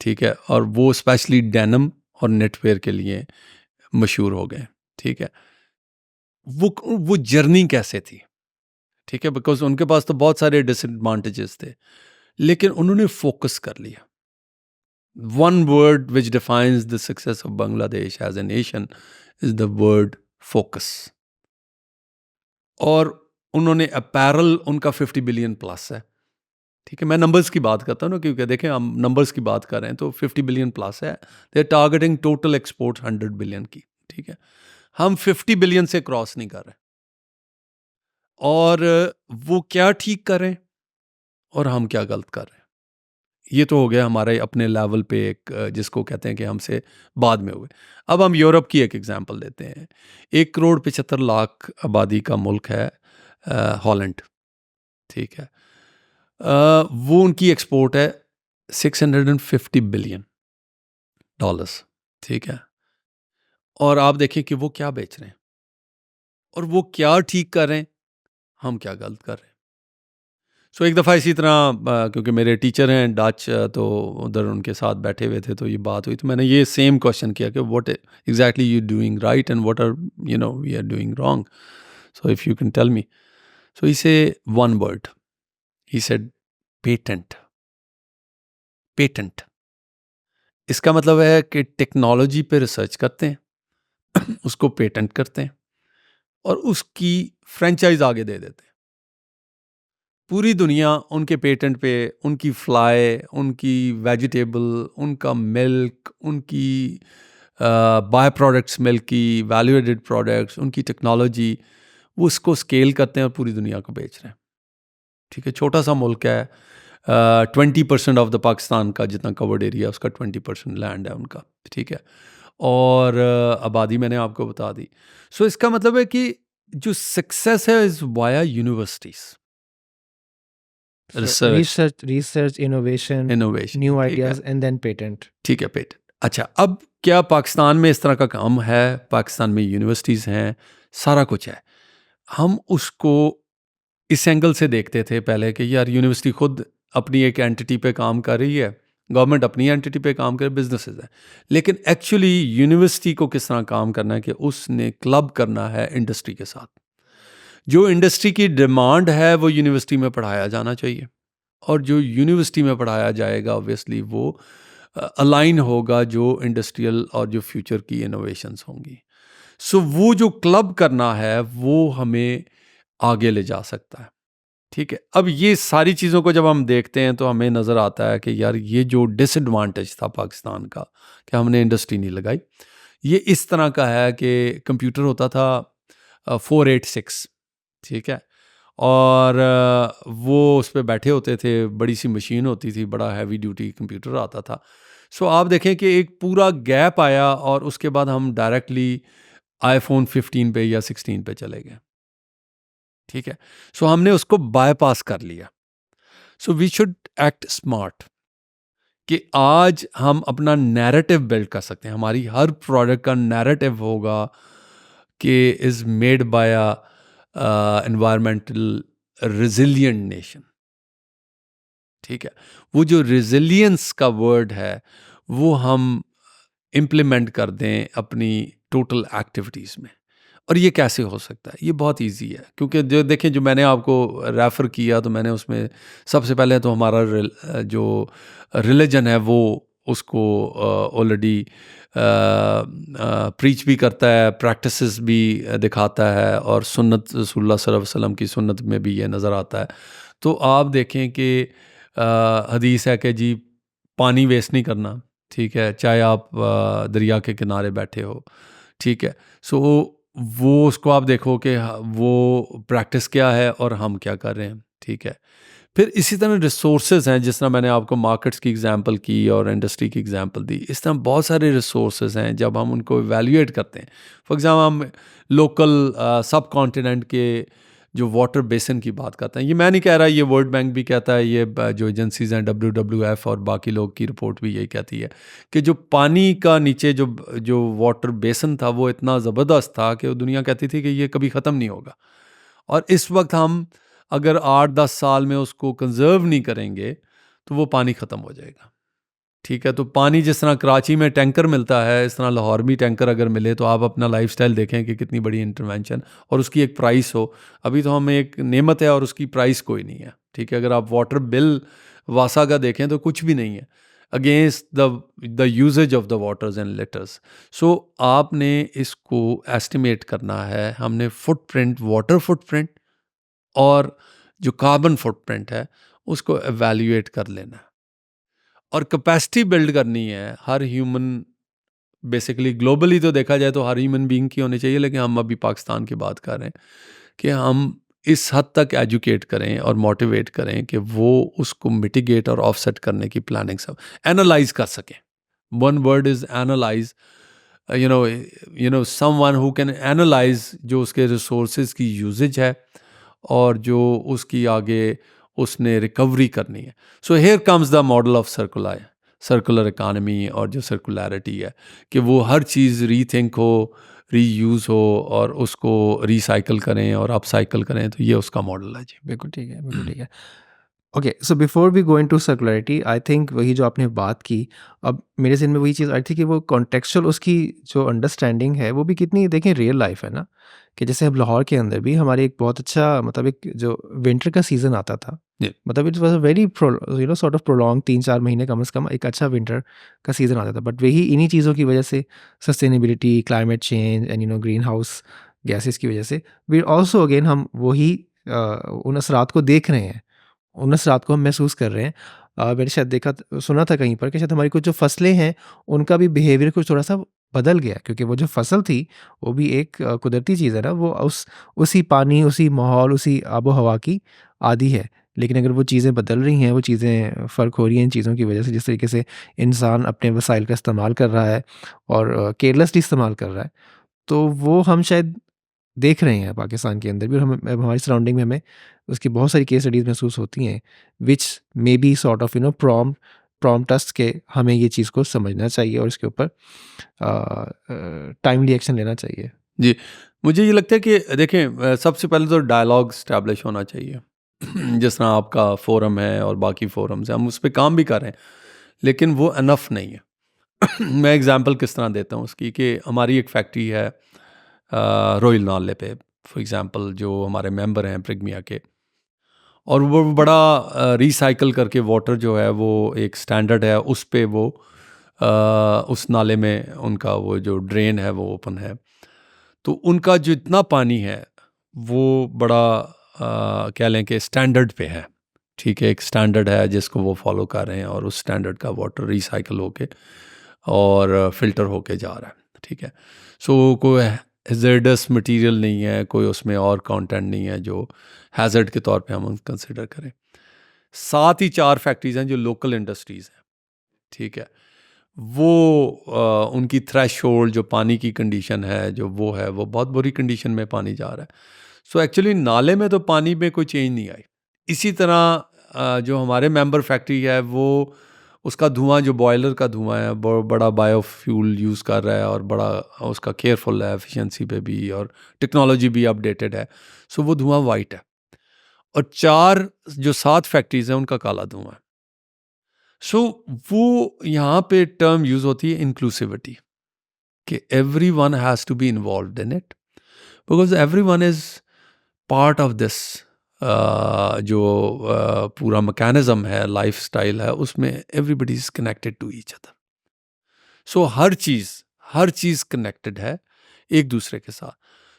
ठीक है, और वो स्पेशली डेनिम और नेटवेयर के लिए मशहूर हो गए, ठीक है। वो जर्नी कैसे थी, ठीक है, बिकॉज उनके पास तो बहुत सारे डिसएडवांटेजेस थे, लेकिन उन्होंने फोकस कर लिया। One word which defines the success of Bangladesh as a nation is the word focus. और उन्होंने अपैरल, उनका 50 बिलियन प्लस है, ठीक है। मैं नंबर्स की बात करता हूँ ना, क्योंकि देखें हम नंबर्स की बात कर रहे हैं, तो 50 बिलियन प्लस है। They are targeting total export 100 billion की, ठीक है। हम 50 बिलियन से क्रॉस नहीं कर रहे, और वो क्या ठीक कर रहे हैं और हम क्या गलत कर रहे हैं। ये तो हो गया हमारे अपने लेवल पे एक, जिसको कहते हैं कि हमसे बाद में हुए। अब हम यूरोप की एक एग्जांपल देते हैं। 1,75,00,000 आबादी का मुल्क है हॉलैंड, ठीक है। वो उनकी एक्सपोर्ट है $650 बिलियन, ठीक है। और आप देखिए कि वो क्या बेच रहे हैं और वो क्या ठीक कर रहे हैं, हम क्या गलत कर रहे हैं। सो एक दफ़ा इसी तरह, क्योंकि मेरे टीचर हैं डच, तो उधर उनके साथ बैठे हुए थे, तो ये बात हुई, तो मैंने ये सेम क्वेश्चन किया कि what exactly you doing right and what are we are doing wrong, so if you can tell me. So he say one word, he said patent. Patent इसका मतलब है कि टेक्नोलॉजी पे रिसर्च करते हैं उसको पेटेंट करते हैं और उसकी फ्रेंचाइज आगे दे देते हैं। पूरी दुनिया उनके पेटेंट पे, उनकी फ्लाई, उनकी वेजिटेबल, उनका मिल्क, उनकी बाय प्रोडक्ट्स मिल्क की, वैल्यू एडेड प्रोडक्ट्स, उनकी टेक्नोलॉजी, वो उसको स्केल करते हैं और पूरी दुनिया को बेच रहे हैं, ठीक है। छोटा सा मुल्क है, 20% ऑफ द पाकिस्तान का जितना कवर्ड एरिया, उसका 20% लैंड है उनका, ठीक है। और आबादी मैंने आपको बता दी। सो इसका मतलब है कि जो सक्सेस है is via universities, research, research, innovation, innovation, new ठीक है, आइडियाज एंड देन पेटेंट। ठीक है, पेटेंट। अच्छा, अब क्या पाकिस्तान में इस तरह का काम है? पाकिस्तान में यूनिवर्सिटीज़ हैं, सारा कुछ है। हम उसको इस एंगल से देखते थे पहले कि यार यूनिवर्सिटी खुद अपनी एक एंटिटी पे काम कर रही है, गवर्नमेंट अपनी एंटिटी पे काम करे, बिजनेसेस है। लेकिन एक्चुअली यूनिवर्सिटी को किस तरह काम करना है कि उसने क्लब करना है इंडस्ट्री के साथ। जो इंडस्ट्री की डिमांड है वो यूनिवर्सिटी में पढ़ाया जाना चाहिए, और जो यूनिवर्सिटी में पढ़ाया जाएगा ऑब्वियसली वो अलाइन होगा जो इंडस्ट्रियल और जो फ्यूचर की इनोवेशंस होंगी। सो वो जो क्लब करना है वो हमें आगे ले जा सकता है, ठीक है। अब ये सारी चीज़ों को जब हम देखते हैं तो हमें नज़र आता है कि यार ये जो डिसएडवांटेज था पाकिस्तान का कि हमने इंडस्ट्री नहीं लगाई, ये इस तरह का है कि कंप्यूटर होता था 486, ठीक है, और वो उस पे बैठे होते थे, बड़ी सी मशीन होती थी, बड़ा हैवी ड्यूटी कंप्यूटर आता था। सो आप देखें कि एक पूरा गैप आया और उसके बाद हम डायरेक्टली आईफोन 15 पे या 16 पे चले गए, ठीक है। सो हमने उसको बायपास कर लिया। So we should act smart कि आज हम अपना नैरेटिव बिल्ड कर सकते हैं। हमारी हर प्रोडक्ट का नैरेटिव होगा कि is made by environmental resilient nation, ठीक है। वो जो रिजिलियंस का वर्ड है वो हम इम्प्लीमेंट कर दें अपनी टोटल एक्टिविटीज़ में। और ये कैसे हो सकता है? ये बहुत इजी है, क्योंकि जो देखें, जो मैंने आपको रेफ़र किया तो मैंने उसमें सबसे पहले तो हमारा जो रिलीजन है वो उसको ऑलरेडी प्रीच भी करता है, प्रैक्टिसेस भी दिखाता है, और सुन्नत रसूलुल्लाह सल्लल्लाहु अलैहि वसल्लम की सुन्नत में भी ये नज़र आता है। तो आप देखें कि हदीस है कि जी पानी वेस्ट नहीं करना, ठीक है, चाहे आप दरिया के किनारे बैठे हो, ठीक है। सो वो उसको आप देखो कि वो प्रैक्टिस क्या है और हम क्या कर रहे हैं, ठीक है। फिर इसी तरह रिसोर्सेज हैं, जिस तरह मैंने आपको मार्केट्स की एग्जांपल की और इंडस्ट्री की एग्जांपल दी, इस तरह बहुत सारे रिसोर्सेज हैं। जब हम उनको इवैल्यूएट करते हैं, फॉर एग्जांपल हम लोकल सब कॉन्टिनेंट के जो वाटर बेसिन की बात करते हैं, ये मैं नहीं कह रहा, ये वर्ल्ड बैंक भी कहता है, ये जो एजेंसीज हैं WWF और बाकी लोग की रिपोर्ट भी यही कहती है कि जो पानी का नीचे जो वाटर बेसिन था वो इतना ज़बरदस्त था कि वो दुनिया कहती थी कि ये कभी ख़त्म नहीं होगा। और इस वक्त हम अगर 8-10 साल में उसको कंजर्व नहीं करेंगे तो वो पानी ख़त्म हो जाएगा। ठीक है, तो पानी जिस तरह कराची में टैंकर मिलता है, इस तरह लाहौर भी टैंकर अगर मिले तो आप अपना लाइफस्टाइल देखें कि कितनी बड़ी इंटरवेंशन, और उसकी एक प्राइस हो। अभी तो हमें एक नेमत है और उसकी प्राइस कोई नहीं है। ठीक है, अगर आप वाटर बिल वासा का देखें तो कुछ भी नहीं है against the usages of the waters and letters. So आपने इसको एस्टिमेट करना है, हमने फुटप्रिंट, वाटर फुटप्रिंट और जो कार्बन फुटप्रिंट है उसको एवेल्यूएट कर लेना है और कैपेसिटी बिल्ड करनी है। हर ह्यूमन, बेसिकली ग्लोबली तो देखा जाए तो हर ह्यूमन बीइंग की होनी चाहिए, लेकिन हम अभी पाकिस्तान की बात कर रहे हैं कि हम इस हद तक एजुकेट करें और मोटिवेट करें कि वो उसको मिटिगेट और ऑफसेट करने की प्लानिंग सब एनालाइज कर सकें। One word is analyse. Someone who can analyse जो उसके रिसोर्सेज की यूजेज है और जो उसकी आगे उसने रिकवरी करनी है। So here comes the model of circular economy और जो सर्कुलरिटी है कि वो हर चीज़ रीथिंक हो, रीयूज़ हो और उसको रिसाइकल करें और अपसाइकल करें, तो ये उसका मॉडल है जी। बिल्कुल ठीक है, बिल्कुल ठीक है। Okay, so before we go into circularity, I think वही जो आपने बात की, अब मेरे ज़हन में वही चीज़ आई थी कि वो कॉन्टेक्चुअल उसकी जो अंडरस्टैंडिंग है वो भी कितनी, देखें, रियल लाइफ है ना, कि जैसे अब लाहौर के अंदर भी हमारे एक बहुत अच्छा, मतलब एक जो विंटर का सीज़न आता था, जी। मतलब it was a very sort of prolong 3-4 महीने कम से कम एक अच्छा विंटर का सीज़न आता था। बट वही इन्हीं चीज़ों की वजह से, sustainability, climate change and green house gases की वजह से, वी आल्सो अगेन हम वही उन असरात को देख रहे हैं, उन असरात को हम महसूस कर रहे हैं। मैंने शायद सुना था कहीं पर कि शायद हमारी कुछ जो फसलें हैं, उनका भी बिहेवियर कुछ थोड़ा-सा बदल गया, क्योंकि वो जो फसल थी, वो भी एक कुदरती चीज़ है ना, वो उसी पानी, उसी माहौल, उसी आबो-हवा की आदी है। लेकिन अगर वो चीज़ें बदल रही हैं, वो चीज़ें फ़र्क हो रही हैं इन चीज़ों की वजह से, जिस तरीके से इंसान अपने वसाइल का इस्तेमाल कर रहा है और केयरलेसली इस्तेमाल कर रहा है, तो वो हम शायद देख रहे हैं पाकिस्तान के अंदर भी, और हमें, अब हमारी सराउंडिंग में हमें उसकी बहुत सारी केस स्टडीज़ महसूस होती हैं, which may be sort of prompt us के हमें ये चीज़ को समझना चाहिए और इसके ऊपर टाइमली एक्शन लेना चाहिए। जी, मुझे ये लगता है कि देखें, सबसे पहले तो डायलॉग स्टैब्लिश होना चाहिए। जिस तरह आपका फोरम है और बाकी फोरम्स हैं, हम उस पे काम भी कर रहे हैं, लेकिन वो इनफ नहीं है। मैं एग्जांपल किस तरह देता हूँ उसकी, कि हमारी एक फैक्ट्री है रोहिल नाले पे, फॉर एग्जांपल, जो हमारे मेंबर हैं प्रिगमिया के, और वो बड़ा रिसाइकल करके वाटर जो है वो एक स्टैंडर्ड है, उस पे वो उस नाले में उनका वो जो ड्रेन है वो ओपन है, तो उनका जो इतना पानी है वो बड़ा क्या लें कि स्टैंडर्ड पे है। ठीक है, एक स्टैंडर्ड है जिसको वो फॉलो कर रहे हैं और उस स्टैंडर्ड का वाटर रिसाइकल होके और फिल्टर होके जा रहा है। ठीक है, सो कोई हैज़र्डस मटेरियल नहीं है, कोई उसमें और कंटेंट नहीं है जो हैज़र्ड के तौर पे हम कंसिडर करें। साथ ही 4 फैक्ट्रीज हैं जो लोकल इंडस्ट्रीज़ हैं। ठीक है, वो उनकी थ्रेशोल्ड जो पानी की कंडीशन है, जो वो है, वो बहुत बुरी कंडीशन में पानी जा रहा है। सो एक्चुअली नाले में तो पानी में कोई चेंज नहीं आई। इसी तरह जो हमारे मेंबर फैक्ट्री है, वो उसका धुआं, जो बॉयलर का धुआं है, बड़ा बायोफ्यूल यूज़ कर रहा है और बड़ा उसका केयरफुल है, एफिशिएंसी पे भी, और टेक्नोलॉजी भी अपडेटेड है। सो वो धुआं वाइट है, और 4 जो 7 फैक्ट्रीज हैं उनका काला धुआं है। सो वो यहाँ पे टर्म यूज़ होती है इंक्लूसिविटी, कि everyone has to be involved in it because everyone is part of this जो पूरा मैकेनिज्म है, लाइफस्टाइल है, उसमें everybody is connected to each other. So her cheese connected है एक दूसरे के साथ।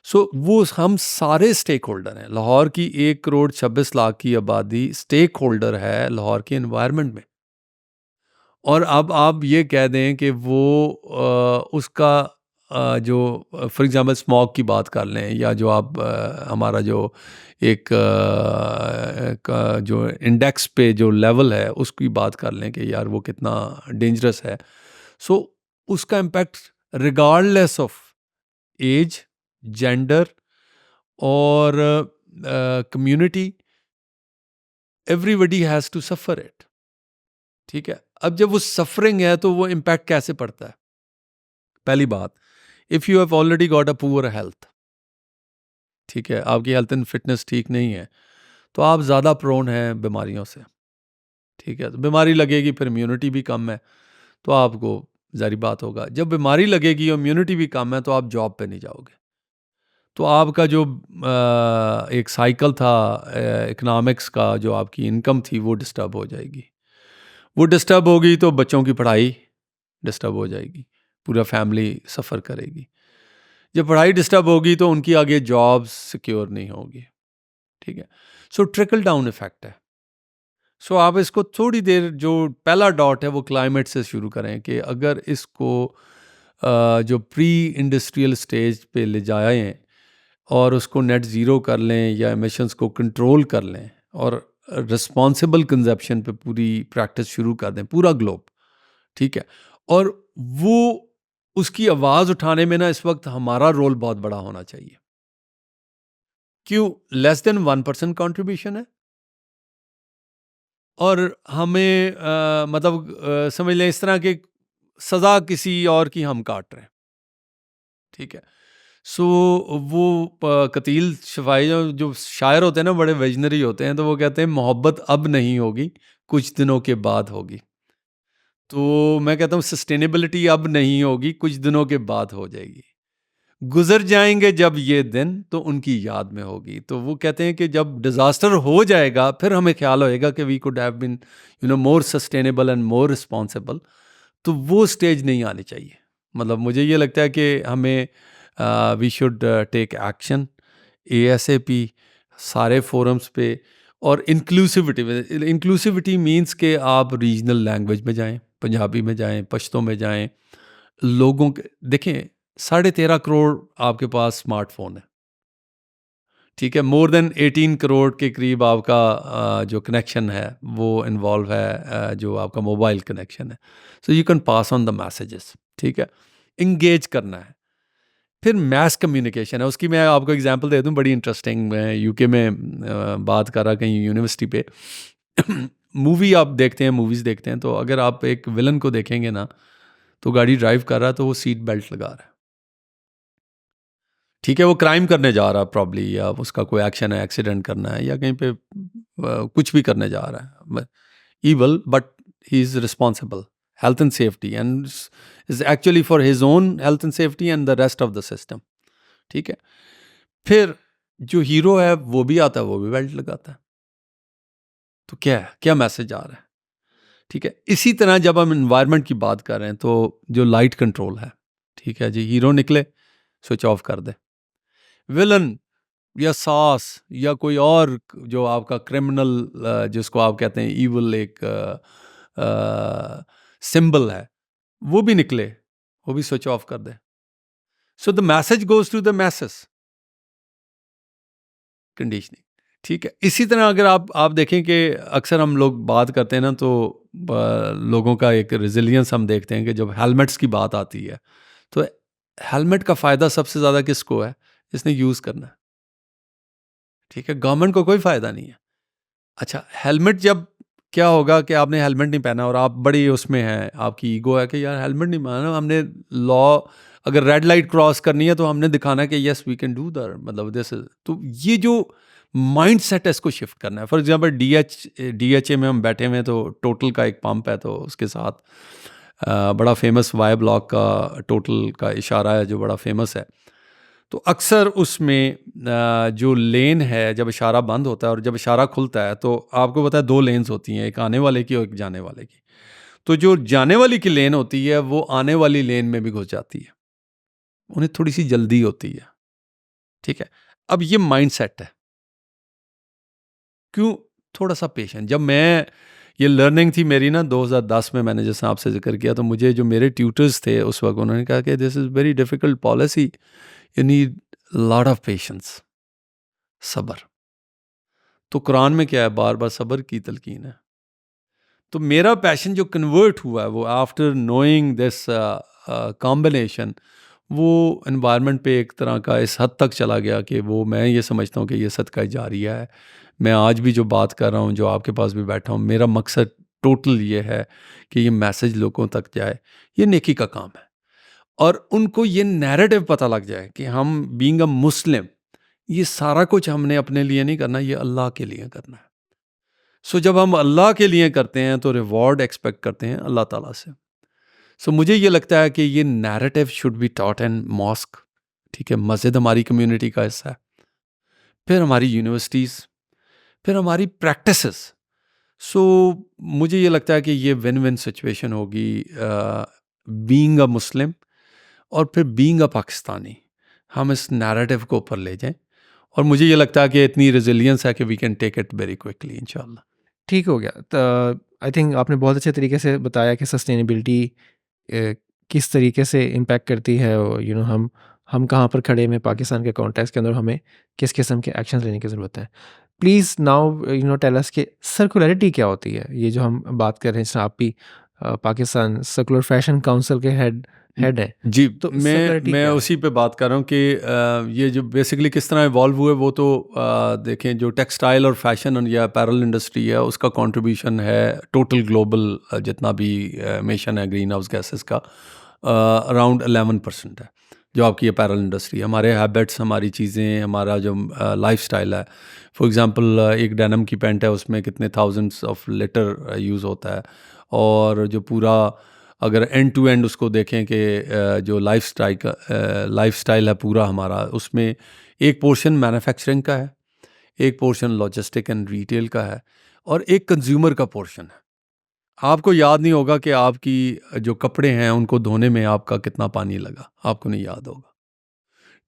सो वो हम सारे स्टेक होल्डर हैं। लाहौर की 1,26,00,000 की आबादी स्टेक होल्डर है लाहौर के एनवायरनमेंट में। और अब आप ये कह दें कि वो उसका जो फॉर एग्जांपल स्मॉग की बात कर लें, या जो आप हमारा जो एक जो इंडेक्स पे जो लेवल है उसकी बात कर लें कि यार वो कितना डेंजरस है। सो उसका impact regardless of age, gender और community, everybody has to suffer it. ठीक है, अब जब वो सफरिंग है तो वो इम्पैक्ट कैसे पड़ता है? पहली बात, if you have already got a poor health, ठीक है, आपकी हेल्थ एंड फिटनेस ठीक नहीं है, तो आप ज़्यादा प्रोन हैं बीमारियों से। ठीक है, तो बीमारी लगेगी, फिर इम्यूनिटी भी कम है, तो आपको ज़ाहिर बात होगा, जब बीमारी लगेगी और इम्यूनिटी भी कम है तो आप जॉब पे नहीं जाओगे। तो आपका जो एक साइकिल था इकोनॉमिक्स का, जो आपकी इनकम थी वो डिस्टर्ब हो जाएगी। वो डिस्टर्ब होगी तो बच्चों की पढ़ाई डिस्टर्ब हो जाएगी, पूरा फैमिली सफ़र करेगी। जब पढ़ाई डिस्टर्ब होगी तो उनकी आगे जॉब्स सिक्योर नहीं होगी। ठीक है, सो ट्रिकल डाउन इफेक्ट है। सो आप इसको थोड़ी देर, जो पहला डॉट है वो क्लाइमेट से शुरू करें कि अगर इसको जो प्री इंडस्ट्रियल स्टेज पे ले जाएं और उसको नेट ज़ीरो कर लें या एमिशंस को कंट्रोल कर लें और रिस्पॉन्सिबल कंजप्शन पे पूरी प्रैक्टिस शुरू कर दें, पूरा ग्लोब। ठीक है, और वो उसकी आवाज़ उठाने में ना इस वक्त हमारा रोल बहुत बड़ा होना चाहिए। क्यों? लेस देन 1% कॉन्ट्रीब्यूशन है और हमें मतलब समझ लें इस तरह के सज़ा किसी और की हम काट रहे हैं। ठीक है, सो वो कतील शफाई जो शायर होते हैं ना, बड़े विजनरी होते हैं, तो वो कहते हैं मोहब्बत अब नहीं होगी, कुछ दिनों के बाद होगी। तो मैं कहता हूँ सस्टेनेबिलिटी अब नहीं होगी, कुछ दिनों के बाद हो जाएगी। गुजर जाएंगे जब ये दिन तो उनकी याद में होगी। तो वो कहते हैं कि जब डिज़ास्टर हो जाएगा फिर हमें ख्याल होएगा कि we could have been more sustainable and more responsible. तो वो स्टेज नहीं आनी चाहिए। मतलब मुझे ये लगता है कि हमें we should take action ASAP सारे फोरम्स पे। और इंक्लूसिविटी मीन्स कि आप रीजनल लैंग्वेज में जाएं, पंजाबी में जाएं, पश्तो में जाएं, लोगों के देखें 13.5 करोड़ आपके पास स्मार्टफोन है। ठीक है, मोर देन 18 करोड़ के करीब आपका जो कनेक्शन है वो इन्वॉल्व है, जो आपका मोबाइल कनेक्शन है। So you can pass on the messages. ठीक है, इंगेज करना है। फिर मैस कम्युनिकेशन है, उसकी मैं आपको एग्जांपल दे दूं, बड़ी इंटरेस्टिंग। मैं UK में बात कर रहा कहीं यूनिवर्सिटी पे मूवी आप देखते हैं, मूवीज़ देखते हैं, तो अगर आप एक विलन को देखेंगे ना, तो गाड़ी ड्राइव कर रहा है तो वो सीट बेल्ट लगा रहा है। ठीक है, वो क्राइम करने जा रहा है प्रॉब्ली, या उसका कोई एक्शन है, एक्सीडेंट करना है, या कहीं पे कुछ भी करने जा रहा है evil, but he is responsible health and safety and is actually for his own health and safety and the rest of the system. ठीक है, फिर जो हीरो है वो भी आता है, वो भी बेल्ट लगाता है। तो क्या मैसेज आ रहा है? ठीक है, इसी तरह जब हम इन्वायरमेंट की बात कर रहे हैं तो जो लाइट कंट्रोल है, ठीक है जी, हीरो निकले स्विच ऑफ कर दे, विलन या सास या कोई और जो आपका क्रिमिनल जिसको आप कहते हैं ईवल, एक सिंबल है, वो भी निकले, वो भी स्विच ऑफ कर दे। So the message goes to the masses conditioning. ठीक है, इसी तरह अगर आप देखें कि अक्सर हम लोग बात करते हैं ना, तो लोगों का एक रिजिलियंस हम देखते हैं कि जब हेलमेट्स की बात आती है तो हेलमेट का फ़ायदा सबसे ज़्यादा किसको है? जिसने यूज़ करना है। ठीक है, गवर्नमेंट को कोई फ़ायदा नहीं है। अच्छा, हेलमेट जब क्या होगा कि आपने हेलमेट नहीं पहना और आप बड़ी उसमें हैं, आपकी ईगो है कि यार हेलमेट नहीं पहना, हमने लॉ अगर रेड लाइट क्रॉस करनी है तो हमने दिखाना है कि yes we can do that, मतलब दिस इज। तो ये जो माइंड सेट है इसको शिफ्ट करना है। फॉर एग्जांपल DHA में हम बैठे हुए हैं, तो टोटल का एक पंप है, तो उसके साथ बड़ा फेमस वाई ब्लॉक का टोटल का इशारा है जो बड़ा फेमस है। तो अक्सर उसमें जो लेन है, जब इशारा बंद होता है और जब इशारा खुलता है, तो आपको पता है 2 लेन्स होती हैं, एक आने वाले की और एक जाने वाले की। तो जो जाने वाली की लेन होती है वो आने वाली लेन में भी घुस जाती है, उन्हें थोड़ी सी जल्दी होती है। ठीक है, अब ये माइंड सेट है। क्यों? थोड़ा सा पेशेंस। जब मैं ये लर्निंग थी मेरी ना 2010 में, मैंने जैसे आपसे जिक्र किया, तो मुझे जो मेरे ट्यूटर्स थे उस वक्त, उन्होंने कहा कि this is very difficult policy, you need lot of patience, सब्र। तो कुरान में क्या है, बार बार सब्र की तलकीन है। तो मेरा पैशन जो कन्वर्ट हुआ है वो आफ्टर नोइंग दिस कॉम्बिनेशन, वो एनवायरनमेंट पे एक तरह का इस हद तक चला गया कि वो मैं ये समझता हूँ कि ये सदका जारिया है। मैं आज भी जो बात कर रहा हूँ, जो आपके पास भी बैठा हूँ, मेरा मकसद टोटल ये है कि ये मैसेज लोगों तक जाए, ये नेकी का काम है, और उनको ये नैरेटिव पता लग जाए कि हम बीइंग अ मुस्लिम, ये सारा कुछ हमने अपने लिए नहीं करना, ये अल्लाह के लिए करना है। सो जब हम अल्लाह के लिए करते हैं तो रिवॉर्ड एक्सपेक्ट करते हैं अल्लाह ताला से। सो मुझे ये लगता है कि ये narrative should be taught in mask, ठीक है, मस्जिद हमारी कम्युनिटी का हिस्सा है, फिर हमारी यूनिवर्सिटीज़, फिर हमारी प्रैक्टिसेस। सो मुझे ये लगता है कि ये विन विन सिचुएशन होगी, बीइंग अ मुस्लिम और फिर बीइंग अ पाकिस्तानी, हम इस नैरेटिव को ऊपर ले जाएं, और मुझे ये लगता है कि इतनी रेजिलियंस है कि we can take it very quickly इंशाल्लाह। ठीक हो गया। तो आई थिंक आपने बहुत अच्छे तरीके से बताया कि सस्टेनेबिलिटी किस तरीके से इम्पैक्ट करती है, और हम कहाँ पर खड़े में पाकिस्तान के कॉन्टेक्स्ट के अंदर हमें किस किस्म के एक्शंस लेने की ज़रूरत है। प्लीज़ नाउ टेल अस कि सर्कुलरिटी क्या होती है, ये जो हम बात कर रहे हैं, जैसे आप भी पाकिस्तान सर्कुलर फैशन काउंसिल के हेड हैं, जी, तो मैं सर्कुलरिटी मैं क्या है? उसी पे बात कर रहा हूँ कि ये जो बेसिकली किस तरह इवॉल्व हुए, वो तो देखें, जो टेक्सटाइल और फैशन या अपैरल इंडस्ट्री है, उसका कंट्रीब्यूशन है टोटल ग्लोबल जितना भी एमिशन है ग्रीन हाउस गैसेस का, अराउंड 11% है जो आपकी अपैरल इंडस्ट्री है। हमारे हैबिट्स, हमारी चीज़ें, हमारा जो लाइफस्टाइल है, फॉर एग्जांपल एक डेनिम की पैंट है, उसमें कितने थाउजेंड्स ऑफ लीटर यूज़ होता है, और जो पूरा अगर एंड टू एंड उसको देखें कि जो लाइफस्टाइल है पूरा हमारा, उसमें एक पोर्शन मैन्युफैक्चरिंग का है, एक पोर्शन लॉजिस्टिक एंड रिटेल का है, और एक कंज्यूमर का पोर्शन है। आपको याद नहीं होगा कि आपकी जो कपड़े हैं उनको धोने में आपका कितना पानी लगा, आपको नहीं याद होगा,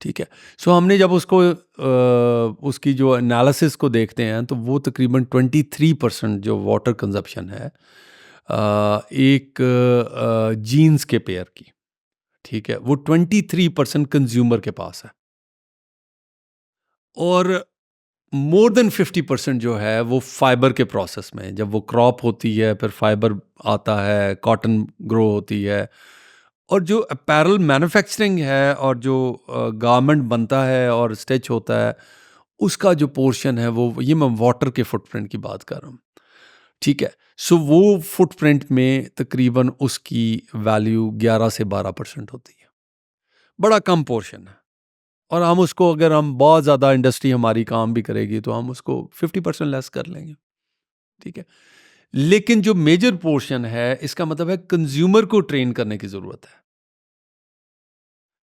ठीक है। सो हमने जब उसको उसकी जो एनालिसिस को देखते हैं, तो वो तकरीबन 23% जो वाटर कंजप्शन है एक जीन्स के पेयर की, ठीक है, वो 23% कंज्यूमर के पास है, और मोर देन 50% जो है वो फाइबर के प्रोसेस में, जब वो क्रॉप होती है, फिर फाइबर आता है, कॉटन ग्रो होती है, और जो अपैरल मैन्युफैक्चरिंग है और जो गारमेंट बनता है और स्टिच होता है, उसका जो पोर्शन है, वो ये मैं वाटर के फुटप्रिंट की बात कर रहा हूँ, ठीक है। सो वो फुटप्रिंट में तकरीबन उसकी वैल्यू 11 से 12% होती है, बड़ा कम पोर्शन है, और हम उसको, अगर हम बहुत ज़्यादा इंडस्ट्री हमारी काम भी करेगी तो हम उसको 50% लेस कर लेंगे, ठीक है। लेकिन जो मेजर पोर्शन है, इसका मतलब है कंज्यूमर को ट्रेन करने की ज़रूरत है,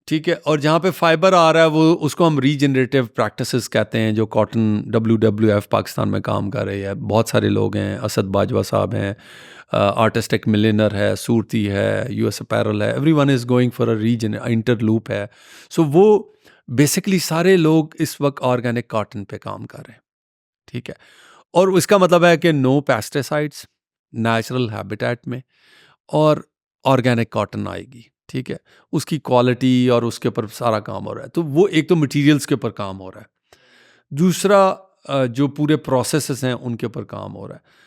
ठीक है। और जहाँ पे फाइबर आ रहा है, वो उसको हम रीजनरेटिव प्रैक्टिसेस कहते हैं, जो कॉटन WWF पाकिस्तान में काम कर रही है, बहुत सारे लोग हैं, असद बाजवा साहब हैं, आर्टिस्टिक मिलियनर है, सूरती है, US अपैरल है, everyone is going for a region, Interloop है। सो वो बेसिकली सारे लोग इस वक्त ऑर्गेनिक कॉटन पे काम कर रहे हैं, ठीक है। और इसका मतलब है कि नो पेस्टिसाइड्स, नेचुरल हैबिटेट में, और ऑर्गेनिक कॉटन आएगी, ठीक है। उसकी क्वालिटी और उसके ऊपर सारा काम हो रहा है, तो वो एक तो मटेरियल्स के ऊपर काम हो रहा है, दूसरा जो पूरे प्रोसेसेस हैं उनके ऊपर काम हो रहा है।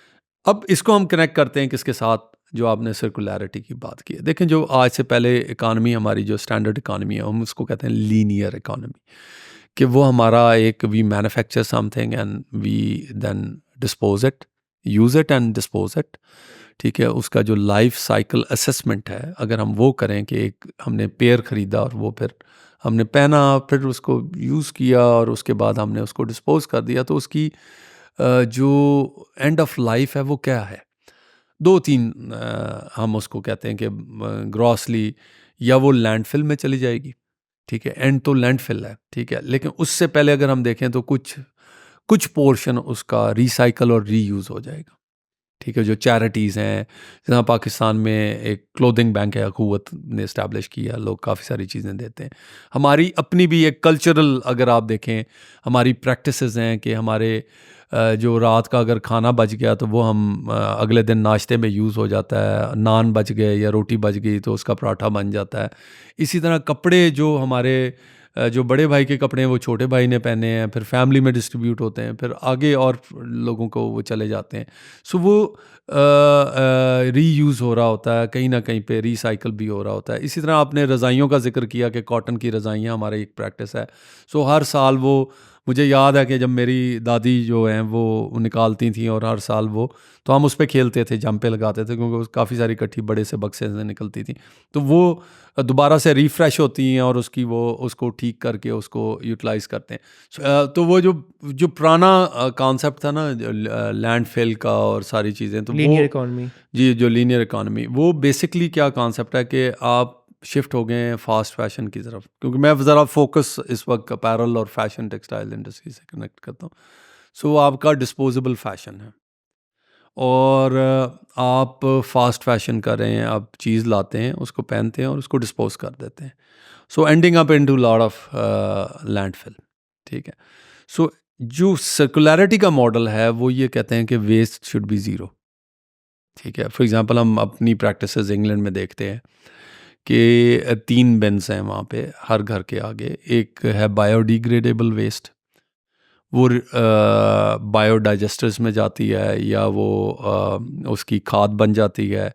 अब इसको हम कनेक्ट करते हैं किसके साथ, जो आपने सर्कुलैरिटी की बात की है। देखें, जो आज से पहले इकानमी हमारी जो स्टैंडर्ड इकानमी है, हम उसको कहते हैं लीनियर इकानमी, कि वो हमारा एक, we manufacture something and we then dispose it, use it and dispose it, ठीक है। उसका जो लाइफ साइकिल असेसमेंट है, अगर हम वो करें कि एक हमने पेयर ख़रीदा और वो फिर हमने पहना, फिर उसको यूज़ किया और उसके बाद हमने उसको डिस्पोज कर दिया, तो उसकी जो एंड ऑफ लाइफ है वो क्या है, 2-3 हम उसको कहते हैं कि ग्रॉसली, या वो लैंडफिल में चली जाएगी, ठीक है, एंड तो लैंडफिल है, ठीक है। लेकिन उससे पहले अगर हम देखें तो कुछ कुछ पोर्शन उसका रिसाइकल और रीयूज़ हो जाएगा, ठीक है। जो चैरिटीज़ हैं, जहाँ पाकिस्तान में एक क्लोथिंग बैंक है, अखुवत ने इस्टेब्लिश किया, लोग काफ़ी सारी चीज़ें देते हैं। हमारी अपनी भी एक कल्चरल, अगर आप देखें, हमारी प्रैक्टिसेस हैं कि हमारे जो रात का अगर खाना बच गया तो वो हम अगले दिन नाश्ते में यूज़ हो जाता है, नान बच गए या रोटी बच गई तो उसका पराठा बन जाता है। इसी तरह कपड़े जो हमारे जो बड़े भाई के कपड़े हैं वो छोटे भाई ने पहने हैं, फिर फैमिली में डिस्ट्रीब्यूट होते हैं, फिर आगे और लोगों को वो चले जाते हैं। सो वो रीयूज़ हो रहा होता है, कहीं ना कहीं पे रिसाइकल भी हो रहा होता है। इसी तरह आपने रज़ाइयों का जिक्र किया कि कॉटन की रज़ाइयाँ हमारी एक प्रैक्टिस है। सो हर साल वो, मुझे याद है कि जब मेरी दादी जो हैं वो निकालती थी और हर साल वो, तो हम उस पे खेलते थे, जंपे लगाते थे, क्योंकि काफ़ी सारी इकट्ठी बड़े से बक्से से निकलती थी। तो वो दोबारा से रिफ़्रेश होती हैं और उसको ठीक करके उसको यूटिलाइज़ करते हैं। तो वो जो पुराना कॉन्सेप्ट था ना लैंडफिल का और सारी चीज़ें, तो लीनियर वो इकोनॉमी। जी, जो लीनियर इकोनॉमी, वो बेसिकली क्या कॉन्सेप्ट है कि आप शिफ्ट हो गए हैं फास्ट फैशन की तरफ, क्योंकि मैं ज़रा फोकस इस वक्त अपैरल और फैशन टेक्सटाइल इंडस्ट्री से कनेक्ट करता हूँ। सो आपका डिस्पोजेबल फैशन है और आप फास्ट फैशन कर रहे हैं, आप चीज़ लाते हैं, उसको पहनते हैं और उसको डिस्पोज कर देते हैं। सो ending up into lot of landfill. ठीक है। सो जो सर्कुलैरिटी का मॉडल है वो ये कहते हैं कि वेस्ट शुड बी ज़ीरो। ठीक है। फॉर एग्जांपल हम अपनी प्रैक्टिसेस इंग्लैंड में देखते हैं कि 3 बिन्स हैं वहाँ पे हर घर के आगे। एक है बायोडिग्रेडेबल वेस्ट, वो बायोडाइजेस्टर्स में जाती है या वो उसकी खाद बन जाती है,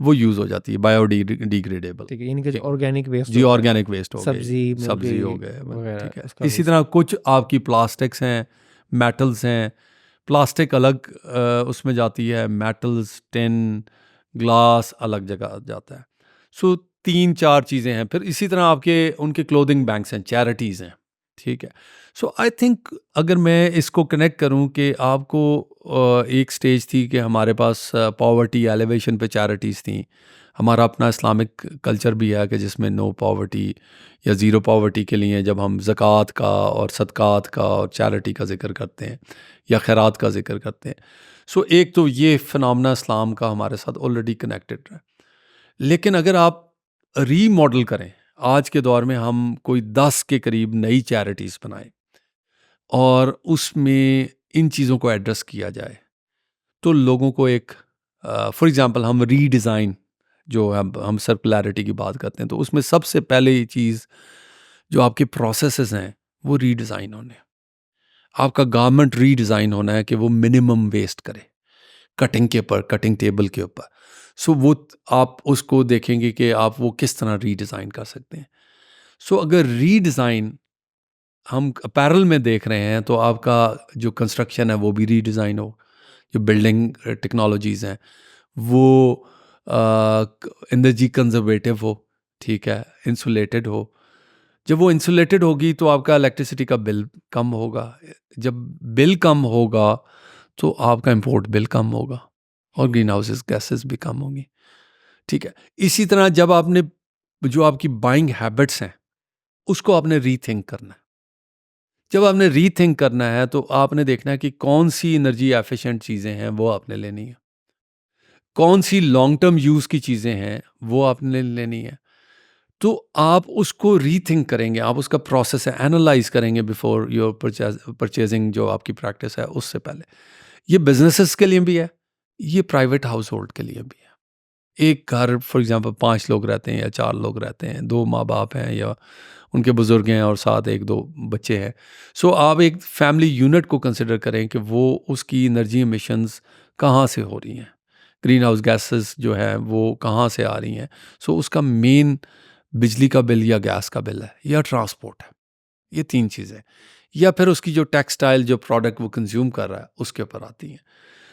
वो यूज़ हो जाती है बायोडिग्रेडेबल। ठीक है, यानी कि जो ऑर्गेनिक वेस्ट जी, होता है, ऑर्गेनिक वेस्ट हो गई, सब्जी मिल सब्जी गई हो गए, वगैरह, ठीक है। उसका इसी वेस्ट। तरह कुछ आपकी प्लास्टिक्स हैं, मेटल्स हैं। प्लास्टिक अलग उसमें जाती है, मेटल्स, टिन, ग्लास अलग जगह जाता है। सो 3-4 चीज़ें हैं। फिर इसी तरह आपके उनके क्लोथिंग बैंक्स हैं, चैरिटीज़ हैं, ठीक है। सो आई थिंक अगर मैं इसको कनेक्ट करूं कि आपको एक स्टेज थी कि हमारे पास पॉवर्टी एलिवेशन पे चैरिटीज़ थी। हमारा अपना इस्लामिक कल्चर भी है कि जिसमें नो पॉवर्टी या ज़ीरो पॉवर्टी के लिए जब हम ज़कात का और सदक़ात का और चैरिटी का ज़िक्र करते हैं या खैरात का ज़िक्र करते हैं। सो एक तो ये फिनोमेना इस्लाम का हमारे साथ ऑलरेडी कनेक्टेड है। लेकिन अगर आप रीमॉडल करें, आज के दौर में हम कोई 10 के करीब नई चैरिटीज़ बनाएं और उसमें इन चीज़ों को एड्रेस किया जाए, तो लोगों को एक फॉर एग्ज़ाम्पल हम रीडिज़ाइन, जो हम सर्कुलैरिटी की बात करते हैं, तो उसमें सबसे पहले चीज़ जो आपके प्रोसेसेस हैं वो रीडिज़ाइन होने हैं। आपका गारमेंट रीडिज़ाइन होना है कि वो मिनिमम वेस्ट करे कटिंग के ऊपर, कटिंग टेबल के ऊपर। सो वो आप उसको देखेंगे कि आप वो किस तरह रीडिज़ाइन कर सकते हैं। सो अगर रीडिज़ाइन हम अपैरल में देख रहे हैं तो आपका जो कंस्ट्रक्शन है वो भी रीडिज़ाइन हो, जो बिल्डिंग टेक्नोलॉजीज़ हैं वो एनर्जी कंजर्वेटिव हो, ठीक है, इंसुलेटेड हो। जब वो इंसुलेटेड होगी तो आपका इलेक्ट्रिसिटी का बिल कम होगा। जब बिल कम होगा तो आपका इंपोर्ट बिल कम होगा और ग्रीन हाउसेस गैसेस भी कम होंगी, ठीक है। इसी तरह जब आपने जो आपकी बाइंग हैबिट्स हैं उसको आपने रीथिंक करना है। जब आपने रीथिंक करना है तो आपने देखना है कि कौन सी एनर्जी एफिशिएंट चीज़ें हैं वो आपने लेनी है, कौन सी लॉन्ग टर्म यूज़ की चीज़ें हैं वो आपने लेनी है। तो आप उसको रीथिंक करेंगे, आप उसका प्रोसेस है एनालाइज करेंगे बिफोर योर परचेजिंग, जो आपकी प्रैक्टिस है उससे पहले। ये बिजनेसेस के लिए भी है, ये प्राइवेट हाउस होल्ड के लिए भी है। एक घर फॉर एग्जांपल 5 लोग रहते हैं या 4 लोग रहते हैं, 2 माँ बाप हैं या उनके बुजुर्ग हैं और साथ 1-2 बच्चे हैं। सो आप एक फैमिली यूनिट को कंसिडर करें कि वो उसकी एनर्जी एमिशंस कहाँ से हो रही हैं, ग्रीन हाउस गैसेस जो है वो कहाँ से आ रही हैं। सो उसका मेन बिजली का बिल या गैस का बिल है या ट्रांसपोर्ट है, ये 3 चीज़ें, या फिर उसकी जो टेक्सटाइल जो प्रोडक्ट वो कंज्यूम कर रहा है उसके ऊपर आती हैं।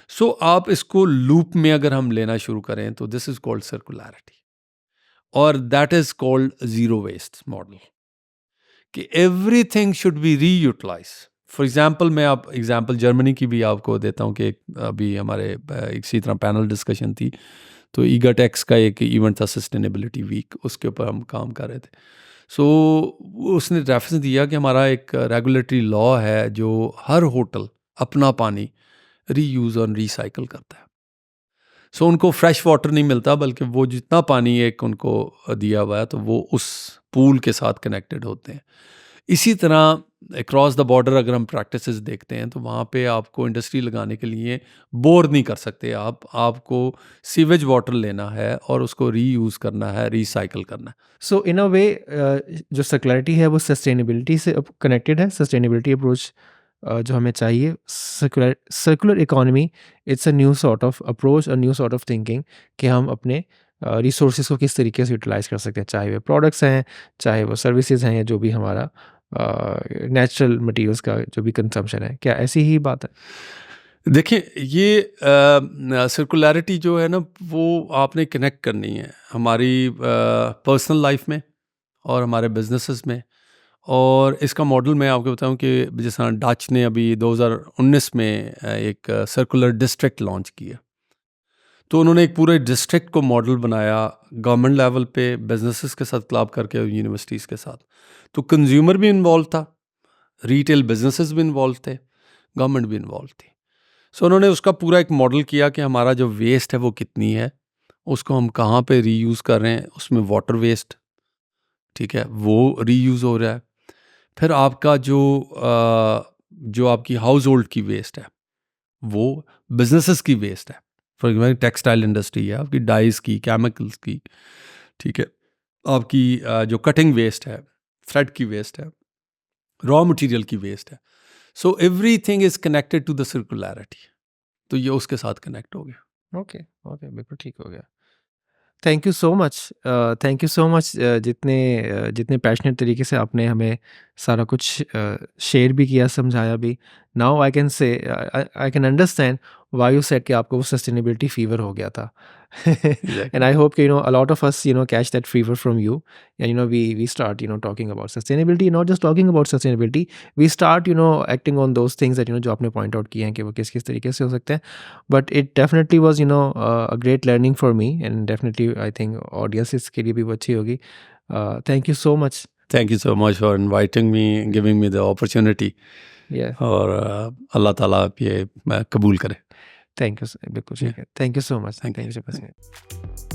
सो आप इसको लूप में अगर हम लेना शुरू करें तो दिस इज कॉल्ड सर्कुलैरिटी और that is called zero waste model, कि everything should be reutilize. For example मैं आप एग्जांपल जर्मनी की भी आपको देता हूँ कि अभी हमारे इसी तरह पैनल डिस्कशन थी, तो ईगाटेक्स का एक इवेंट था सस्टेनेबिलिटी वीक, उसके ऊपर हम काम कर रहे थे। सो उसने रेफरेंस दिया कि हमारा एक रेगुलेटरी लॉ है जो हर होटल अपना पानी रीयूज़ और रिसाइकल करता है। सो उनको फ्रेश वाटर नहीं मिलता, बल्कि वो जितना पानी एक उनको दिया हुआ है तो वो उस पूल के साथ कनेक्टेड होते हैं। इसी तरह अक्रॉस द बॉर्डर अगर हम प्रैक्टिसेस देखते हैं तो वहाँ पे आपको इंडस्ट्री लगाने के लिए बोर नहीं कर सकते आप, आपको सीवेज वाटर लेना है और उसको रीयूज़ करना है, रिसाइकल करना है। सो इन अ वे जो सर्कुलरिटी है वो सस्टेनेबिलिटी से कनेक्टेड है, सस्टेनेबिलिटी अप्रोच जो हमें चाहिए। Circular economy it's a new sort of approach, a new sort of thinking कि हम अपने रिसोर्सेज को किस तरीके से यूटिलाइज कर सकते हैं, चाहे वो प्रोडक्ट्स हैं, चाहे वो सर्विसेज हैं, या जो भी हमारा नेचुरल मटेरियल्स का जो भी कंजम्पशन है। क्या ऐसी ही बात है? देखिए, ये सर्कुलैरिटी जो है ना, वो आपने कनेक्ट करनी है हमारी पर्सनल लाइफ में और हमारे बिजनेसेस में। और इसका मॉडल मैं आपको बताऊं कि जिस तरह डच ने अभी 2019 में एक सर्कुलर डिस्ट्रिक्ट लॉन्च किया, तो उन्होंने एक पूरे डिस्ट्रिक्ट को मॉडल बनाया गवर्नमेंट लेवल पे, बिजनेसेस के साथ क्लब करके, यूनिवर्सिटीज़ के साथ। तो कंज्यूमर भी इन्वॉल्व था, रिटेल बिजनेसेस भी इन्वॉल्व थे, गवर्नमेंट भी इन्वॉल्व थी। सो उन्होंने उसका पूरा एक मॉडल किया कि हमारा जो वेस्ट है वो कितनी है, उसको हम कहाँ पे रीयूज़ कर रहे हैं। उसमें वाटर वेस्ट, ठीक है, वो रीयूज़ हो रहा है। फिर आपका जो आपकी हाउस होल्ड की वेस्ट है, वो बिजनेसेस की वेस्ट है। फॉर एग्जाम्पल टेक्सटाइल इंडस्ट्री है, आपकी डाइज की, केमिकल्स की, ठीक है, आपकी जो कटिंग वेस्ट है, थ्रेड की वेस्ट है, रॉ मटेरियल की वेस्ट है। So everything is connected to the circularity. तो ये उसके साथ कनेक्ट हो गया। ओके, ओके, बिल्कुल ठीक हो गया। Thank you so much, thank you so much, जितने पैशनेट तरीके से आपने हमें सारा कुछ शेयर भी किया, समझाया भी। Now I can say, I can understand why you said कि आपको वो सस्टेनेबिलिटी फीवर हो गया था। एंड आई होप कि a lot of us catch that fever from you, and we start talking about sustainability, not just talking about sustainability, we start acting on those things that जो आपने point out किए हैं कि वो किस किस तरीके से हो सकते हैं। But it definitely was a great learning for me, and definitely I think audiences के लिए भी वो अच्छी होगी। Thank you so much. Thank you so much for inviting me, giving me the opportunity. और अल्लाह ताला ये कबूल करे। थैंक यू, बिल्कुल ठीक है। Thank you so much, thank thank you. You so much.